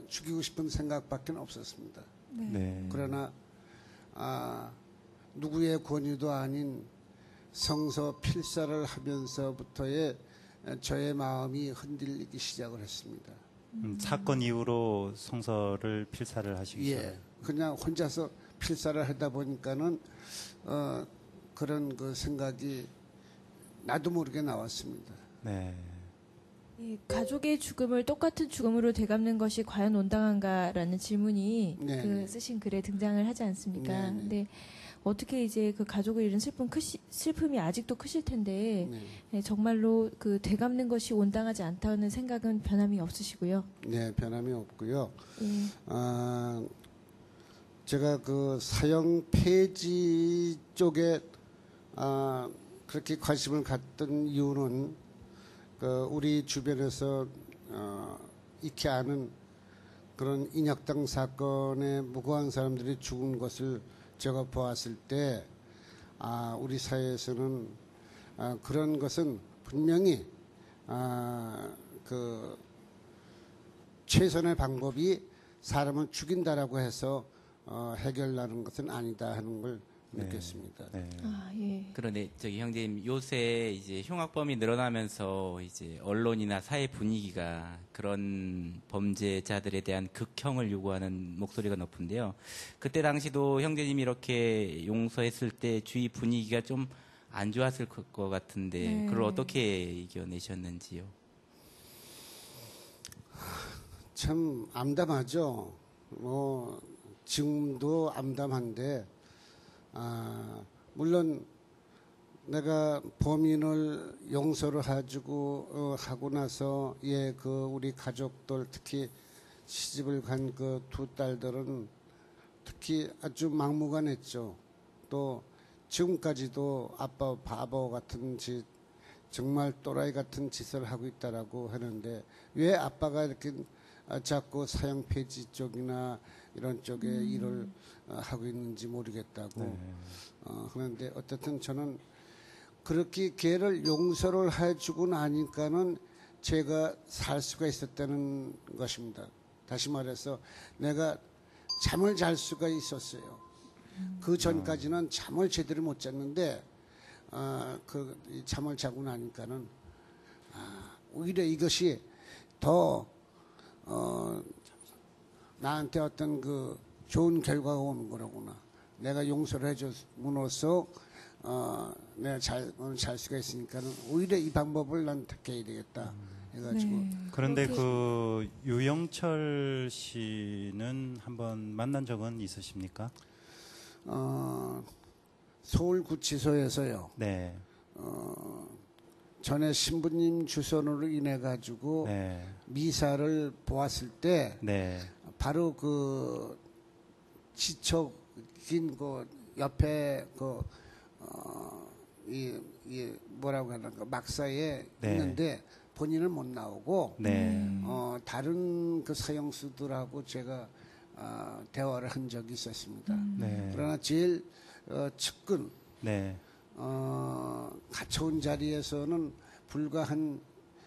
죽이고 싶은 생각밖에 없었습니다. 네. 그러나 누구의 권위도 아닌 성서 필사를 하면서부터의 저의 마음이 흔들리기 시작을 했습니다. 사건 이후로 성서를 필사를 하시기 예, 그냥 혼자서 필사를 하다 보니까는 그런 그 생각이 나도 모르게 나왔습니다. 네. 이 가족의 죽음을 똑같은 죽음으로 되갚는 것이 과연 온당한가라는 질문이 네. 그 쓰신 글에 등장을 하지 않습니까? 네, 네. 근데 어떻게 이제 그 가족을 잃은 슬픔이 아직도 크실 텐데 네, 네, 정말로 그 되갚는 것이 온당하지 않다는 생각은 변함이 없으시고요. 네, 변함이 없고요. 예. 제가 그 사형 폐지 쪽에 그렇게 관심을 갖던 이유는 우리 주변에서 익히 아는 그런 인혁당 사건에 무고한 사람들이 죽은 것을 제가 보았을 때 우리 사회에서는 그런 것은 분명히 그 최선의 방법이 사람을 죽인다라고 해서 해결하는 것은 아니다 하는 걸 느꼈습니다. 네. 예. 그런데 저기 형제님 요새 이제 흉악범이 늘어나면서 이제 언론이나 사회 분위기가 그런 범죄자들에 대한 극형을 요구하는 목소리가 높은데요. 그때 당시도 형제님이 이렇게 용서했을 때 주위 분위기가 좀 안 좋았을 것 같은데 네. 그걸 어떻게 이겨내셨는지요? 참 암담하죠. 지금도 암담한데 물론 내가 범인을 용서를 하고 나서 우리 가족들 특히 시집을 간 그 두 딸들은 특히 아주 막무가내했죠. 또 지금까지도 아빠 바보 같은 짓, 정말 또라이 같은 짓을 하고 있다라고 하는데 왜 아빠가 이렇게 자꾸 사형 폐지 쪽이나 이런 쪽에 일을 하고 있는지 모르겠다고. 그런데 어쨌든 저는 그렇게 걔를 용서를 해주고 나니까는 제가 살 수가 있었다는 것입니다. 다시 말해서 내가 잠을 잘 수가 있었어요. 그 전까지는 잠을 제대로 못 잤는데 이 잠을 자고 나니까는 오히려 이것이 더 나한테 어떤 그 좋은 결과가 오는 거라구나. 내가 용서를 해줌으로써 내가 오늘 잘 수가 있으니까는 오히려 이 방법을 난 택해야 되겠다 해가지고. 네. 그런데 그 유영철 씨는 한번 만난 적은 있으십니까? 서울구치소에서요. 네. 전에 신부님 주선으로 인해 가지고 네. 미사를 보았을 때 네. 바로 그 지척인 그 옆에 이 뭐라고 하나 그 막사에 네. 있는데 본인은 못 나오고 네. 다른 그 사형수들하고 제가 대화를 한 적이 있었습니다. 네. 그러나 제일 측근 네. 갇혀온 자리에서는 불과 한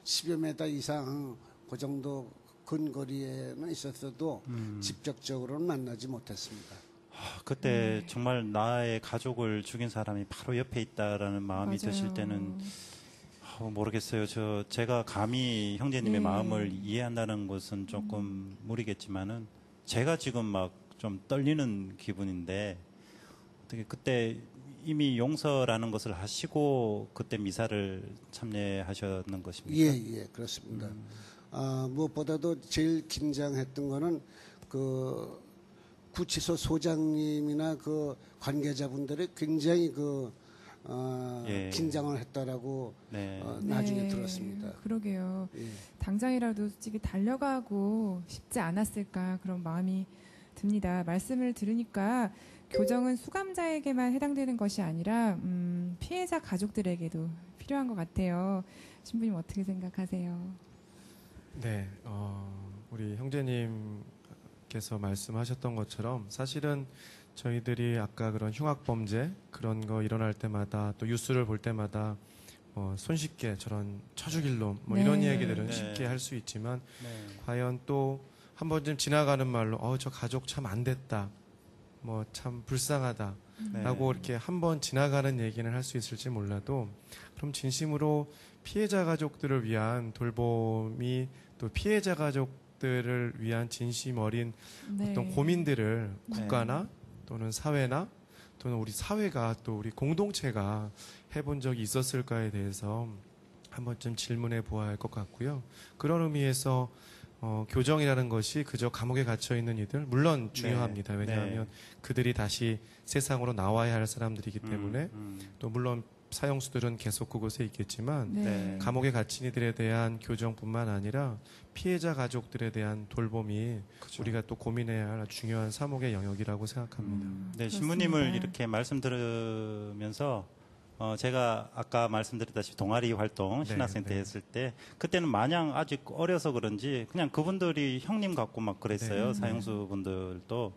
10여 미터 이상 그 정도 근거리에는 있었어도 직접적으로는 만나지 못했습니다. 그때 정말 나의 가족을 죽인 사람이 바로 옆에 있다라는 마음이 맞아요. 드실 때는 모르겠어요. 제가 감히 형제님의 네. 마음을 이해한다는 것은 조금 무리겠지만은 제가 지금 막 좀 떨리는 기분인데 어떻게 그때 이미 용서라는 것을 하시고 그때 미사를 참여하셨는 것입니까? 예, 그렇습니다. 무엇보다도 제일 긴장했던 거는 그 구치소 소장님이나 그 관계자분들이 굉장히 예. 긴장을 했다라고 네. 나중에 네, 들었습니다. 그러게요. 예. 당장이라도 솔직히 달려가고 싶지 않았을까 그런 마음이 듭니다. 말씀을 들으니까 교정은 수감자에게만 해당되는 것이 아니라 피해자 가족들에게도 필요한 것 같아요. 신부님 어떻게 생각하세요? 네, 우리 형제님께서 말씀하셨던 것처럼 사실은 저희들이 아까 그런 흉악범죄 그런 거 일어날 때마다 또 뉴스를 볼 때마다 손쉽게 저런 쳐죽일 놈 네. 이런 이야기들은 네. 쉽게 할 수 있지만 네. 과연 또 한 번쯤 지나가는 말로 저 가족 참 안 됐다 참 불쌍하다 네. 라고 이렇게 한 번 지나가는 얘기는 할 수 있을지 몰라도 그럼 진심으로 피해자 가족들을 위한 돌봄이 또 피해자 가족들을 위한 진심 어린 네. 어떤 고민들을 네. 국가나 또는 사회나 또는 우리 사회가 또 우리 공동체가 해본 적이 있었을까에 대해서 한 번쯤 질문해 보아야 할 것 같고요. 그런 의미에서 교정이라는 것이 그저 감옥에 갇혀 있는 이들 물론 중요합니다. 네. 왜냐하면 그들이 다시 세상으로 나와야 할 사람들이기 때문에 또 물론 사형수들은 계속 그곳에 있겠지만 네. 네. 감옥에 갇힌 이들에 대한 교정뿐만 아니라 피해자 가족들에 대한 돌봄이 그죠. 우리가 또 고민해야 할 중요한 사목의 영역이라고 생각합니다. 네, 그렇습니다. 신부님을 이렇게 말씀 들으면서 제가 아까 말씀드렸다시피 동아리 활동 신학생 때 네. 했을 때 그때는 마냥 아직 어려서 그런지 그냥 그분들이 형님 같고 막 그랬어요. 네. 사형수 분들도.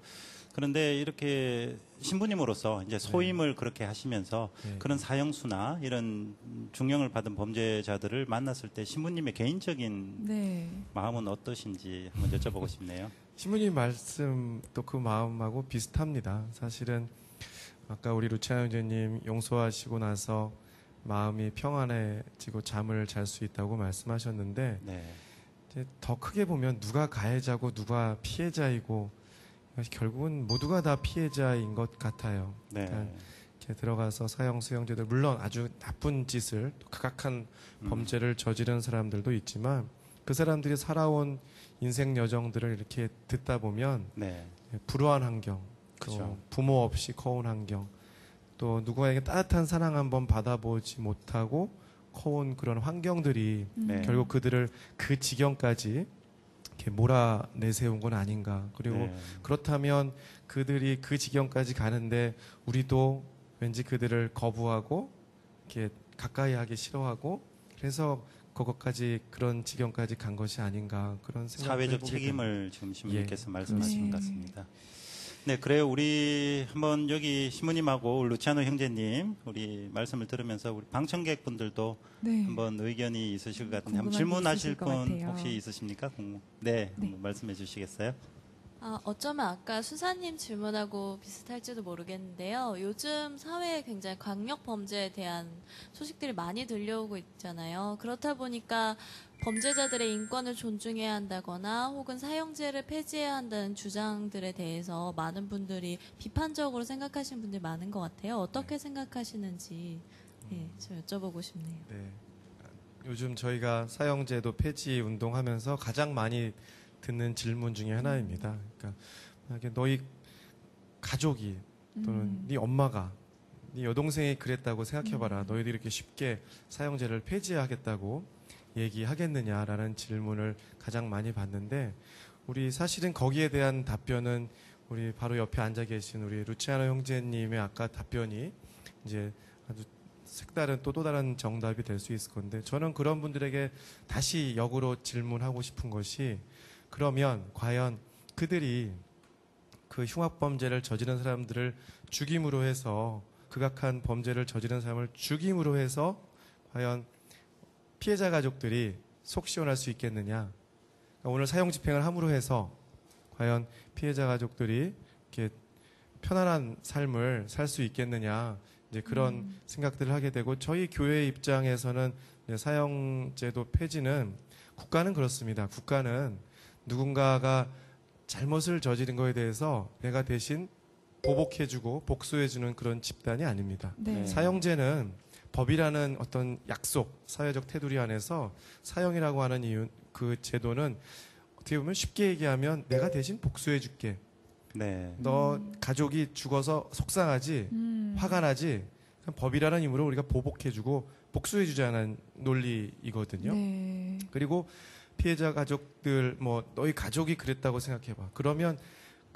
그런데 이렇게 신부님으로서 이제 소임을 그렇게 하시면서 네. 그런 사형수나 이런 중형을 받은 범죄자들을 만났을 때 신부님의 개인적인 네. 마음은 어떠신지 한번 여쭤보고 싶네요. 신부님 말씀 또 그 마음하고 비슷합니다. 사실은 아까 우리 루치아 형제님 용서하시고 나서 마음이 평안해지고 잠을 잘 수 있다고 말씀하셨는데 네. 이제 더 크게 보면 누가 가해자고 누가 피해자이고 결국은 모두가 다 피해자인 것 같아요. 네. 그러니까 이렇게 들어가서 사형 수형제들 물론 아주 나쁜 짓을 또 극악한 범죄를 저지른 사람들도 있지만 그 사람들이 살아온 인생 여정들을 이렇게 듣다 보면 네. 불우한 환경, 그쵸. 또 부모 없이 커온 환경, 또 누구에게 따뜻한 사랑 한번 받아보지 못하고 커온 그런 환경들이 네. 결국 그들을 그 지경까지 이렇게 몰아내세운 건 아닌가. 그리고 네. 그렇다면 그들이 그 지경까지 가는데 우리도 왠지 그들을 거부하고 이렇게 가까이 하기 싫어하고 그래서 그것까지 그런 지경까지 간 것이 아닌가 그런 생각을 사회적 해보게 책임을 지금 신부님께서 예, 말씀하시는 것 그렇습니다. 같습니다. 네, 그래요. 우리 한번 여기 신부님하고 루치아노 형제님 우리 말씀을 들으면서 우리 방청객분들도 네. 한번 의견이 있으실 것 같은데 한번 궁금한 게 질문하실 있으실 것 분 같아요. 혹시 있으십니까? 네, 네. 한번 말씀해 주시겠어요? 어쩌면 아까 수사님 질문하고 비슷할지도 모르겠는데요. 요즘 사회에 굉장히 강력 범죄에 대한 소식들이 많이 들려오고 있잖아요. 그렇다 보니까 범죄자들의 인권을 존중해야 한다거나 혹은 사형제를 폐지해야 한다는 주장들에 대해서 많은 분들이 비판적으로 생각하시는 분들이 많은 것 같아요. 어떻게 생각하시는지 좀 여쭤보고 싶네요. 네. 요즘 저희가 사형제도 폐지 운동하면서 가장 많이 듣는 질문 중에 하나입니다. 그러니까 만약에 너희 가족이 또는 네 엄마가 네 여동생이 그랬다고 생각해봐라. 너희들이 이렇게 쉽게 사형제를 폐지하겠다고 얘기하겠느냐라는 질문을 가장 많이 받는데 우리 사실은 거기에 대한 답변은 우리 바로 옆에 앉아 계신 우리 루치아노 형제님의 아까 답변이 이제 아주 색다른 또 다른 정답이 될 수 있을 건데 저는 그런 분들에게 다시 역으로 질문하고 싶은 것이 그러면 과연 그들이 그 흉악범죄를 저지른 사람들을 죽임으로 해서 극악한 범죄를 저지른 사람을 죽임으로 해서 과연 피해자 가족들이 속 시원할 수 있겠느냐. 그러니까 오늘 사형 집행을 함으로 해서 과연 피해자 가족들이 이렇게 편안한 삶을 살 수 있겠느냐. 이제 그런 생각들을 하게 되고 저희 교회 입장에서는 사형제도 폐지는 국가는 그렇습니다. 국가는 누군가가 잘못을 저지른 거에 대해서 내가 대신 보복해주고 복수해주는 그런 집단이 아닙니다. 네. 사형제는 법이라는 어떤 약속, 사회적 테두리 안에서 사형이라고 하는 이유, 그 제도는 어떻게 보면 쉽게 얘기하면 내가 대신 복수해줄게. 네. 너 가족이 죽어서 속상하지, 화가 나지. 그냥 법이라는 힘으로 우리가 보복해주고 복수해주자는 논리이거든요. 네. 그리고 피해자 가족들 뭐 너희 가족이 그랬다고 생각해봐. 그러면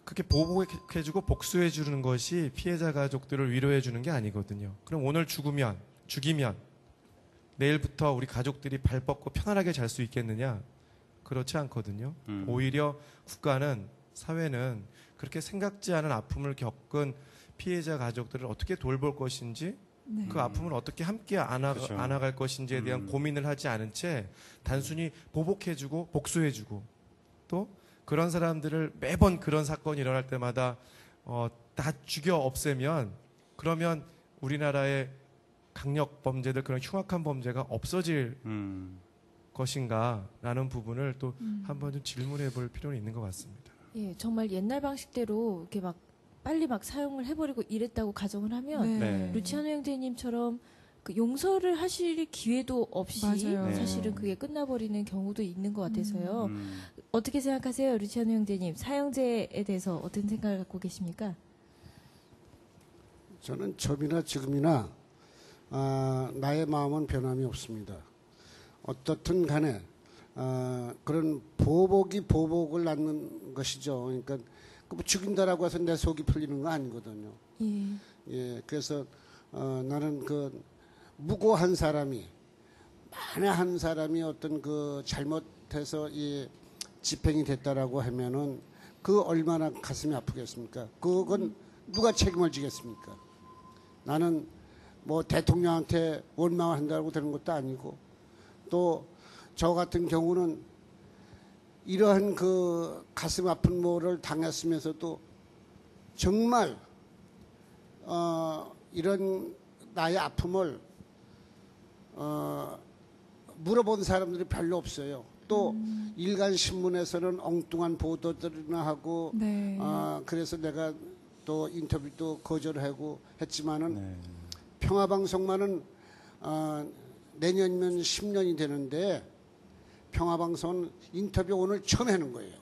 그렇게 보복해주고 복수해주는 것이 피해자 가족들을 위로해주는 게 아니거든요. 그럼 오늘 죽이면 내일부터 우리 가족들이 발 뻗고 편안하게 잘 수 있겠느냐? 그렇지 않거든요. 오히려 국가는 사회는 그렇게 생각지 않은 아픔을 겪은 피해자 가족들을 어떻게 돌볼 것인지 네. 그 아픔을 어떻게 함께 그렇죠. 안아갈 것인지에 대한 고민을 하지 않은 채 단순히 보복해주고 복수해주고 또 그런 사람들을 매번 그런 사건이 일어날 때마다 다 죽여 없애면 그러면 우리나라의 강력 범죄들 그런 흉악한 범죄가 없어질 것인가라는 부분을 또 한번 좀 질문해 볼 필요는 있는 것 같습니다. 예, 정말 옛날 방식대로 이렇게 막 빨리 막 사용을 해버리고 이랬다고 가정을 하면 네. 루치아노 형제님처럼 그 용서를 하실 기회도 없이 맞아요. 사실은 그게 끝나버리는 경우도 있는 것 같아서요. 음. 어떻게 생각하세요, 루치아노 형제님? 사형제에 대해서 어떤 생각을 갖고 계십니까? 저는 처음이나 지금이나 나의 마음은 변함이 없습니다. 어떻든 간에 그런 보복이 보복을 낳는 것이죠. 그러니까 뭐 죽인다라고 해서 내 속이 풀리는 거 아니거든요. 예. 예, 그래서 나는 그 무고한 사람이 만에 한 사람이 어떤 그 잘못해서 이 집행이 됐다라고 하면은 그 얼마나 가슴이 아프겠습니까? 그건 누가 책임을 지겠습니까? 나는 뭐 대통령한테 원망을 한다고 되는 것도 아니고 또 저 같은 경우는 이러한 그 가슴 아픈 뭐를 당했으면서도 정말 이런 나의 아픔을 물어본 사람들이 별로 없어요. 또 일간 신문에서는 엉뚱한 보도들이나 하고 네. 그래서 내가 또 인터뷰도 거절하고 했지만은 네. 평화방송만은 내년이면 10년이 되는데 평화방송은 인터뷰 오늘 처음 하는 거예요.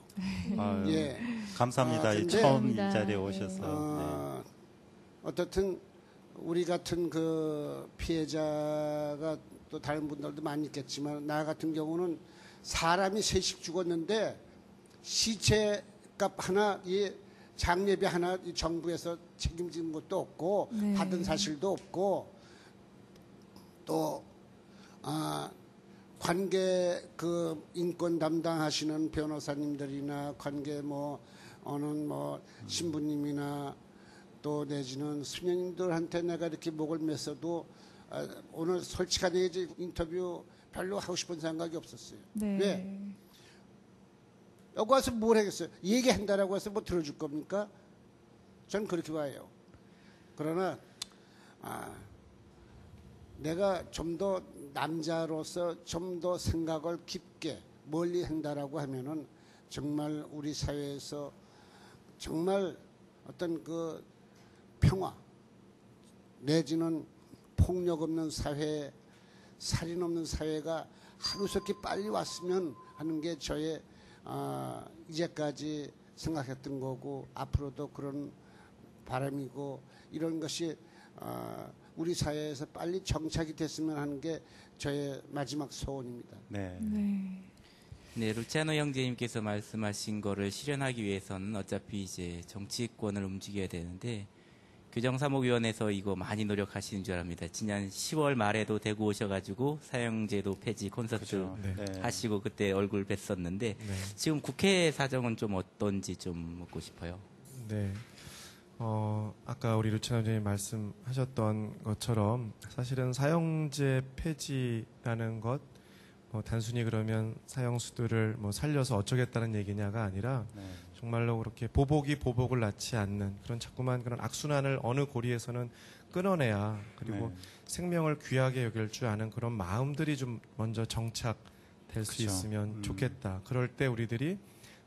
아유, 예. 감사합니다. 이 근데 처음 이 감사합니다. 자리에 오셔서. 어떻든 우리 같은 그 피해자가 또 다른 분들도 많이 있겠지만 나 같은 경우는 사람이 셋씩 죽었는데 시체값 하나 이 장례비 하나 이 정부에서 책임진 것도 없고 네. 받은 사실도 없고 또 관계 그 인권 담당하시는 변호사님들이나 관계 뭐 어느 뭐 신부님이나 또 내지는 수녀님들한테 내가 이렇게 목을 맸어도 오늘 솔직하게 이제 인터뷰 별로 하고 싶은 생각이 없었어요. 네. 왜? 여기 와서 뭘 하겠어요? 얘기한다라고 해서 뭐 들어줄 겁니까? 전 그렇게 봐요. 그러나 내가 좀 더 남자로서 좀 더 생각을 깊게 멀리 한다라고 하면은 정말 우리 사회에서 정말 어떤 그 평화 내지는 폭력 없는 사회, 살인 없는 사회가 하루속히 빨리 왔으면 하는 게 저의 이제까지 생각했던 거고 앞으로도 그런 바람이고 이런 것이 우리 사회에서 빨리 정착이 됐으면 하는 게 저의 마지막 소원입니다. 네. 네. 네, 루치아노 형제님께서 말씀하신 거를 실현하기 위해서는 어차피 이제 정치권을 움직여야 되는데 규정사목위원회에서 이거 많이 노력하시는 줄 압니다. 지난 10월 말에도 대구 오셔가지고 사형제도 폐지 콘서트 그렇죠. 네. 하시고 그때 얼굴 뵀었는데 네. 지금 국회 사정은 좀 어떤지 좀 묻고 싶어요. 네. 아까 우리 루치아 선생님 말씀하셨던 것처럼 사실은 사형제 폐지라는 것, 단순히 그러면 사형수들을 살려서 어쩌겠다는 얘기냐가 아니라 네. 정말로 그렇게 보복이 보복을 낳지 않는 그런 자꾸만 그런 악순환을 어느 고리에서는 끊어내야 그리고 네. 생명을 귀하게 여길 줄 아는 그런 마음들이 좀 먼저 정착될 수 그쵸. 있으면 좋겠다. 그럴 때 우리들이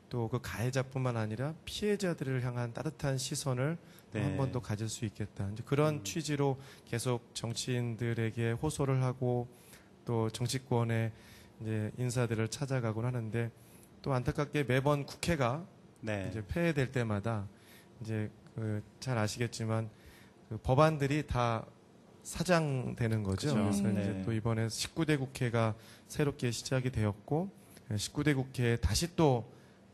또 그 가해자뿐만 아니라 피해자들을 향한 따뜻한 시선을 네. 한 번 더 가질 수 있겠다. 이제 그런 취지로 계속 정치인들에게 호소를 하고 또 정치권의 이제 인사들을 찾아가곤 하는데 또 안타깝게 매번 국회가 네. 이제 폐회될 때마다 이제 잘 아시겠지만 그 법안들이 다 사장되는 거죠. 그쵸. 그래서 네. 이제 또 이번에 19대 국회가 새롭게 시작이 되었고 19대 국회에 다시 또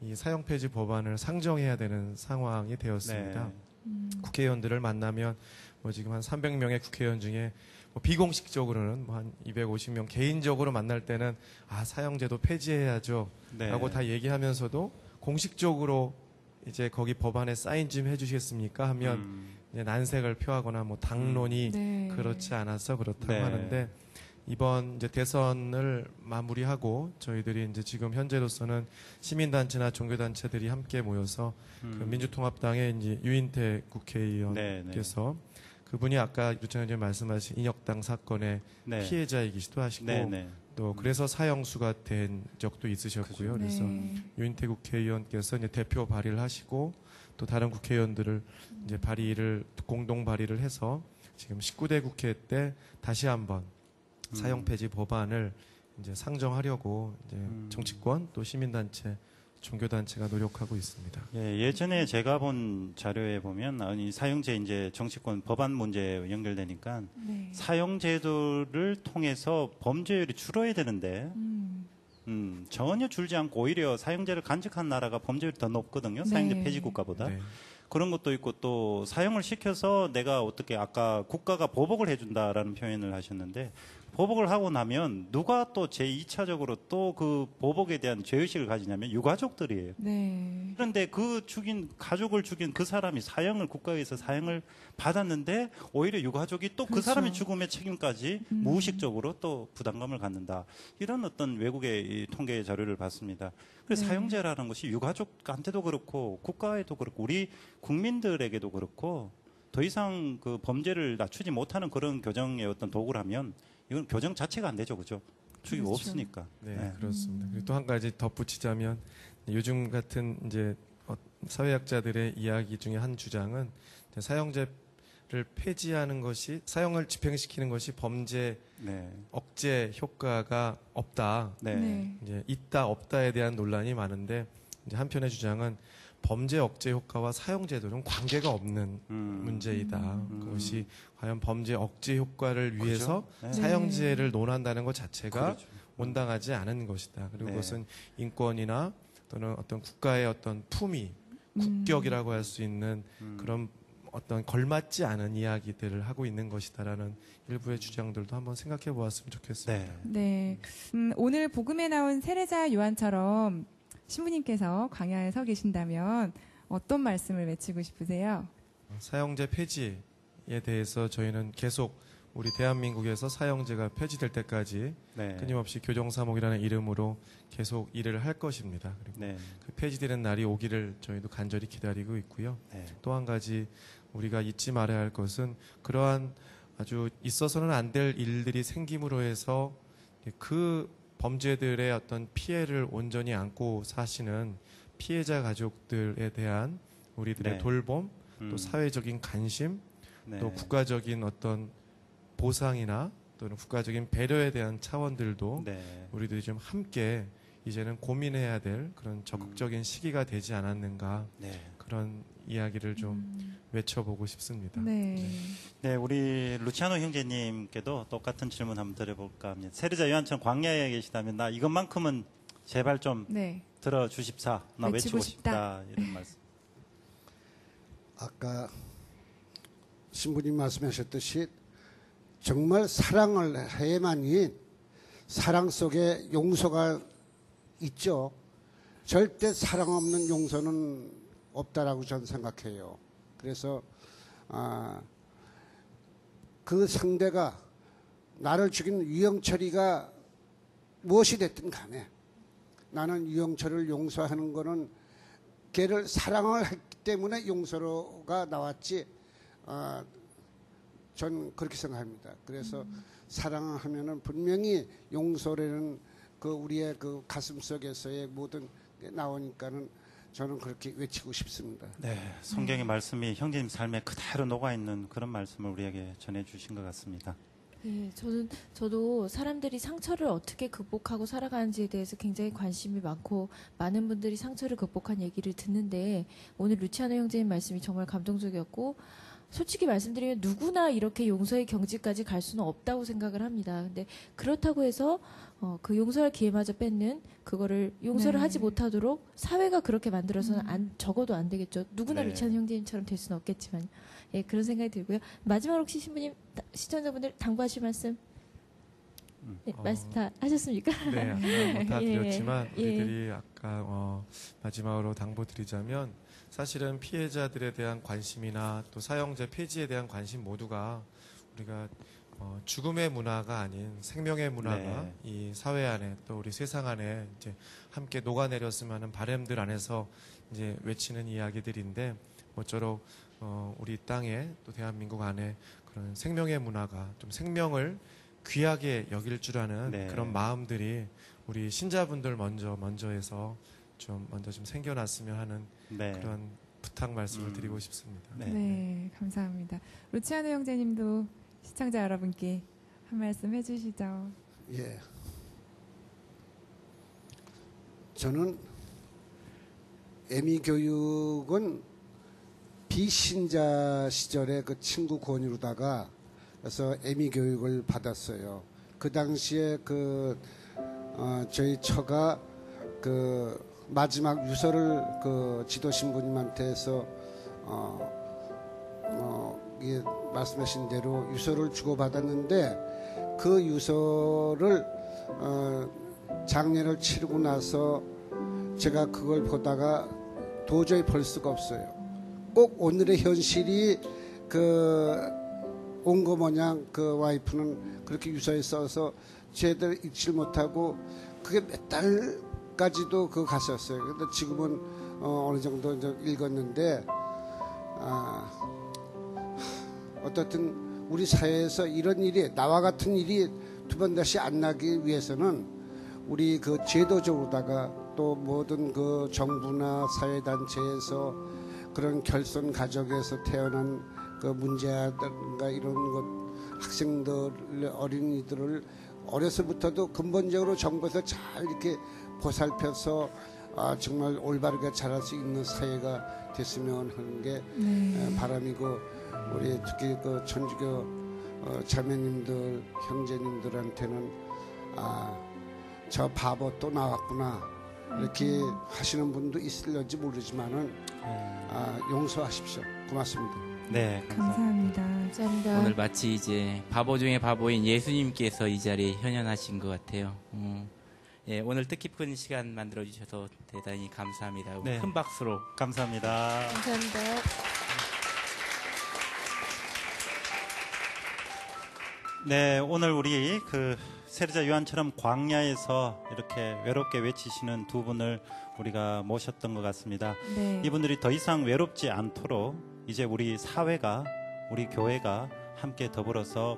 이 사형 폐지 법안을 상정해야 되는 상황이 되었습니다. 네. 국회의원들을 만나면 지금 한 300명의 국회의원 중에 비공식적으로는 한 250명 개인적으로 만날 때는 사형제도 폐지해야죠 네. 라고 다 얘기하면서도 공식적으로 이제 거기 법안에 사인 좀 해주시겠습니까 하면 이제 난색을 표하거나 당론이 네. 그렇지 않아서 그렇다고 네. 하는데 이번 이제 대선을 마무리하고 저희들이 이제 지금 현재로서는 시민단체나 종교단체들이 함께 모여서 그 민주통합당의 이제 유인태 국회의원께서 그분이 아까 유찬 의원님 말씀하신 인혁당 사건의 네. 피해자이기도 하시고 네. 네. 또 그래서 사형수가 된 적도 있으셨고요. 그죠. 그래서 네. 유인태 국회의원께서 이제 대표 발의를 하시고 또 다른 국회의원들을 이제 공동 발의를 해서 지금 19대 국회 때 다시 한번 사형 폐지 법안을 이제 상정하려고 이제 정치권 또 시민단체, 종교단체가 노력하고 있습니다. 예전에 제가 본 자료에 보면 이 사형제 이제 정치권 법안 문제 연결되니까 네. 사형제도를 통해서 범죄율이 줄어야 되는데 전혀 줄지 않고 오히려 사형제를 간직한 나라가 범죄율이 더 높거든요. 사형제 네. 폐지 국가보다. 네. 그런 것도 있고 또 사형을 시켜서 내가 어떻게 아까 국가가 보복을 해준다라는 표현을 하셨는데 보복을 하고 나면 누가 또 제2차적으로 또 그 보복에 대한 죄의식을 가지냐면 유가족들이에요. 네. 그런데 가족을 죽인 그 사람이 국가에서 사형을 받았는데 오히려 유가족이 또 그 그렇죠. 사람의 죽음의 책임까지 무의식적으로 또 부담감을 갖는다. 이런 어떤 외국의 이 통계 자료를 봤습니다. 그래서 네. 사형제라는 것이 유가족한테도 그렇고 국가에도 그렇고 우리 국민들에게도 그렇고 더 이상 그 범죄를 낮추지 못하는 그런 교정의 어떤 도구라면 이건 교정 자체가 안 되죠. 그죠? 축이가 그렇죠. 없으니까. 네, 네. 그렇습니다. 그리고 또 한 가지 덧붙이자면 요즘 같은 이제 사회학자들의 이야기 중에 한 주장은 사형제를 폐지하는 것이 사형을 집행시키는 것이 범죄 네. 억제 효과가 없다. 네. 네. 이제 있다 없다에 대한 논란이 많은데 이제 한편의 주장은 범죄 억제 효과와 사형제도는 관계가 없는 문제이다. 그것이 과연 범죄 억제 효과를 위해서 네. 사형제를 논한다는 것 자체가 그렇죠. 온당하지 않은 것이다. 그리고 네. 그것은 인권이나 또는 어떤 국가의 어떤 품위, 국격이라고 할 수 있는 그런 어떤 걸맞지 않은 이야기들을 하고 있는 것이다라는 일부의 주장들도 한번 생각해 보았으면 좋겠습니다. 네. 네. 오늘 복음에 나온 세례자 요한처럼 신부님께서 광야에 서 계신다면 어떤 말씀을 외치고 싶으세요? 사형제 폐지에 대해서 저희는 계속 우리 대한민국에서 사형제가 폐지될 때까지 네. 끊임없이 교정사목이라는 이름으로 계속 일을 할 것입니다. 그리고 네. 그 폐지되는 날이 오기를 저희도 간절히 기다리고 있고요. 네. 또 한 가지 우리가 잊지 말아야 할 것은 그러한 아주 있어서는 안 될 일들이 생김으로 해서 그 범죄들의 어떤 피해를 온전히 안고 사시는 피해자 가족들에 대한 우리들의 네. 돌봄, 또 사회적인 관심, 네. 또 국가적인 어떤 보상이나 또는 국가적인 배려에 대한 차원들도 네. 우리들이 좀 함께 이제는 고민해야 될 그런 적극적인 시기가 되지 않았는가 네. 그런 이야기를 좀 외쳐보고 싶습니다. 네. 네, 우리 루치아노 형제님께도 똑같은 질문 한번 드려볼까 합니다. 세례자 요한처럼 광야에 계시다면 나 이것만큼은 제발 좀 네. 들어주십사. 나 외치고 외치고 싶다. 이런 말씀. 아까 신부님 말씀하셨듯이 정말 사랑을 해야만이 사랑 속에 용서가 있죠. 절대 사랑 없는 용서는 없다라고 저는 생각해요. 그래서 그 상대가 나를 죽인 유영철이가 무엇이 됐든 간에 나는 유영철을 용서하는 거는 걔를 사랑을 했기 때문에 용서가 나왔지. 전 그렇게 생각합니다. 그래서 사랑을 하면은 분명히 용서라는 그 우리의 그 가슴 속에서의 모든 게 나오니까는 저는 그렇게 외치고 싶습니다. 네, 성경의 말씀이 형제님 삶에 그대로 녹아있는 그런 말씀을 우리에게 전해주신 것 같습니다. 예, 저도 사람들이 상처를 어떻게 극복하고 살아가는지에 대해서 굉장히 관심이 많고 많은 분들이 상처를 극복한 얘기를 듣는데 오늘 루치아노 형제님 말씀이 정말 감동적이었고 솔직히 말씀드리면 누구나 이렇게 용서의 경지까지 갈 수는 없다고 생각을 합니다. 근데 그렇다고 해서 그 용서할 기회마저 뺏는 그거를 용서를 네. 하지 못하도록 사회가 그렇게 만들어서는 적어도 안 되겠죠. 누구나 네. 루치아노 형제님처럼 될 수는 없겠지만 예, 그런 생각이 들고요. 마지막으로 혹시 신부님 시청자분들 당부하실 말씀 네, 말씀 다 하셨습니까? 네, 아까 뭐다 예, 드렸지만 예. 우리들이 아까 마지막으로 당부드리자면 사실은 피해자들에 대한 관심이나 또 사형제 폐지에 대한 관심 모두가 우리가 죽음의 문화가 아닌 생명의 문화가 네. 이 사회 안에 또 우리 세상 안에 이제 함께 녹아내렸으면 하는 바람들 안에서 이제 외치는 이야기들인데 모쪼록 우리 땅에 또 대한민국 안에 그런 생명의 문화가 좀 생명을 귀하게 여길 줄 아는 네. 그런 마음들이 우리 신자분들 먼저해서 좀 먼저 좀 생겨났으면 하는 네. 그런 부탁 말씀을 드리고 싶습니다. 네. 네, 감사합니다. 루치아노 형제님도 시청자 여러분께 한 말씀 해주시죠. 예. 저는 애미 교육은 비신자 시절에 그 친구 권유로다가 그래서 애미 교육을 받았어요. 그 당시에 저희 처가 그 마지막 유서를 그 지도 신부님한테서 예, 말씀하신 대로 유서를 주고받았는데 그 유서를 장례를 치르고 나서 제가 그걸 보다가 도저히 볼 수가 없어요. 꼭 오늘의 현실이 온거 모양 그 와이프는 그렇게 유서에 써서 제대로 읽질 못하고 그게 몇 달까지도 갔었어요. 근데 지금은 어느 정도 이제 읽었는데 어떻든 우리 사회에서 이런 일이 나와 같은 일이 두 번 다시 안 나기 위해서는 우리 그 제도적으로다가 또 모든 그 정부나 사회단체에서 그런 결손 가족에서 태어난 그 문제라든가 이런 것 학생들 어린이들을 어려서부터도 근본적으로 정부에서 잘 이렇게 보살펴서 정말 올바르게 자랄 수 있는 사회가 됐으면 하는 게 바람이고 우리 특히 그 천주교 자매님들 형제님들한테는 저 바보 또 나왔구나 이렇게 하시는 분도 있을지 모르지만은 용서하십시오. 고맙습니다. 네, 감사합니다. 감사합니다. 오늘 마치 이제 바보 중에 바보인 예수님께서 이 자리에 현현하신 것 같아요. 예, 오늘 뜻깊은 시간 만들어주셔서 대단히 감사합니다. 네. 큰 박수로. 감사합니다. 감사합니다. 네, 오늘 우리 그 세례자 요한처럼 광야에서 이렇게 외롭게 외치시는 두 분을 우리가 모셨던 것 같습니다. 네. 이분들이 더 이상 외롭지 않도록 이제 우리 사회가, 우리 교회가 함께 더불어서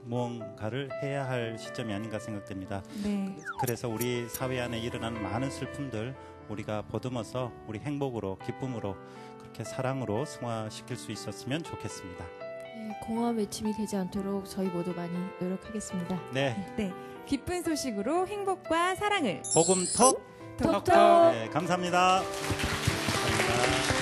무언가를 해야 할 시점이 아닌가 생각됩니다. 네. 그래서 우리 사회 안에 일어나는 많은 슬픔들 우리가 보듬어서 우리 행복으로, 기쁨으로, 그렇게 사랑으로 승화시킬 수 있었으면 좋겠습니다. 네, 공허한 외침이 되지 않도록 저희 모두 많이 노력하겠습니다. 네, 네. 기쁜 소식으로 행복과 사랑을 복음톡 톡톡. 네, 감사합니다. 감사합니다.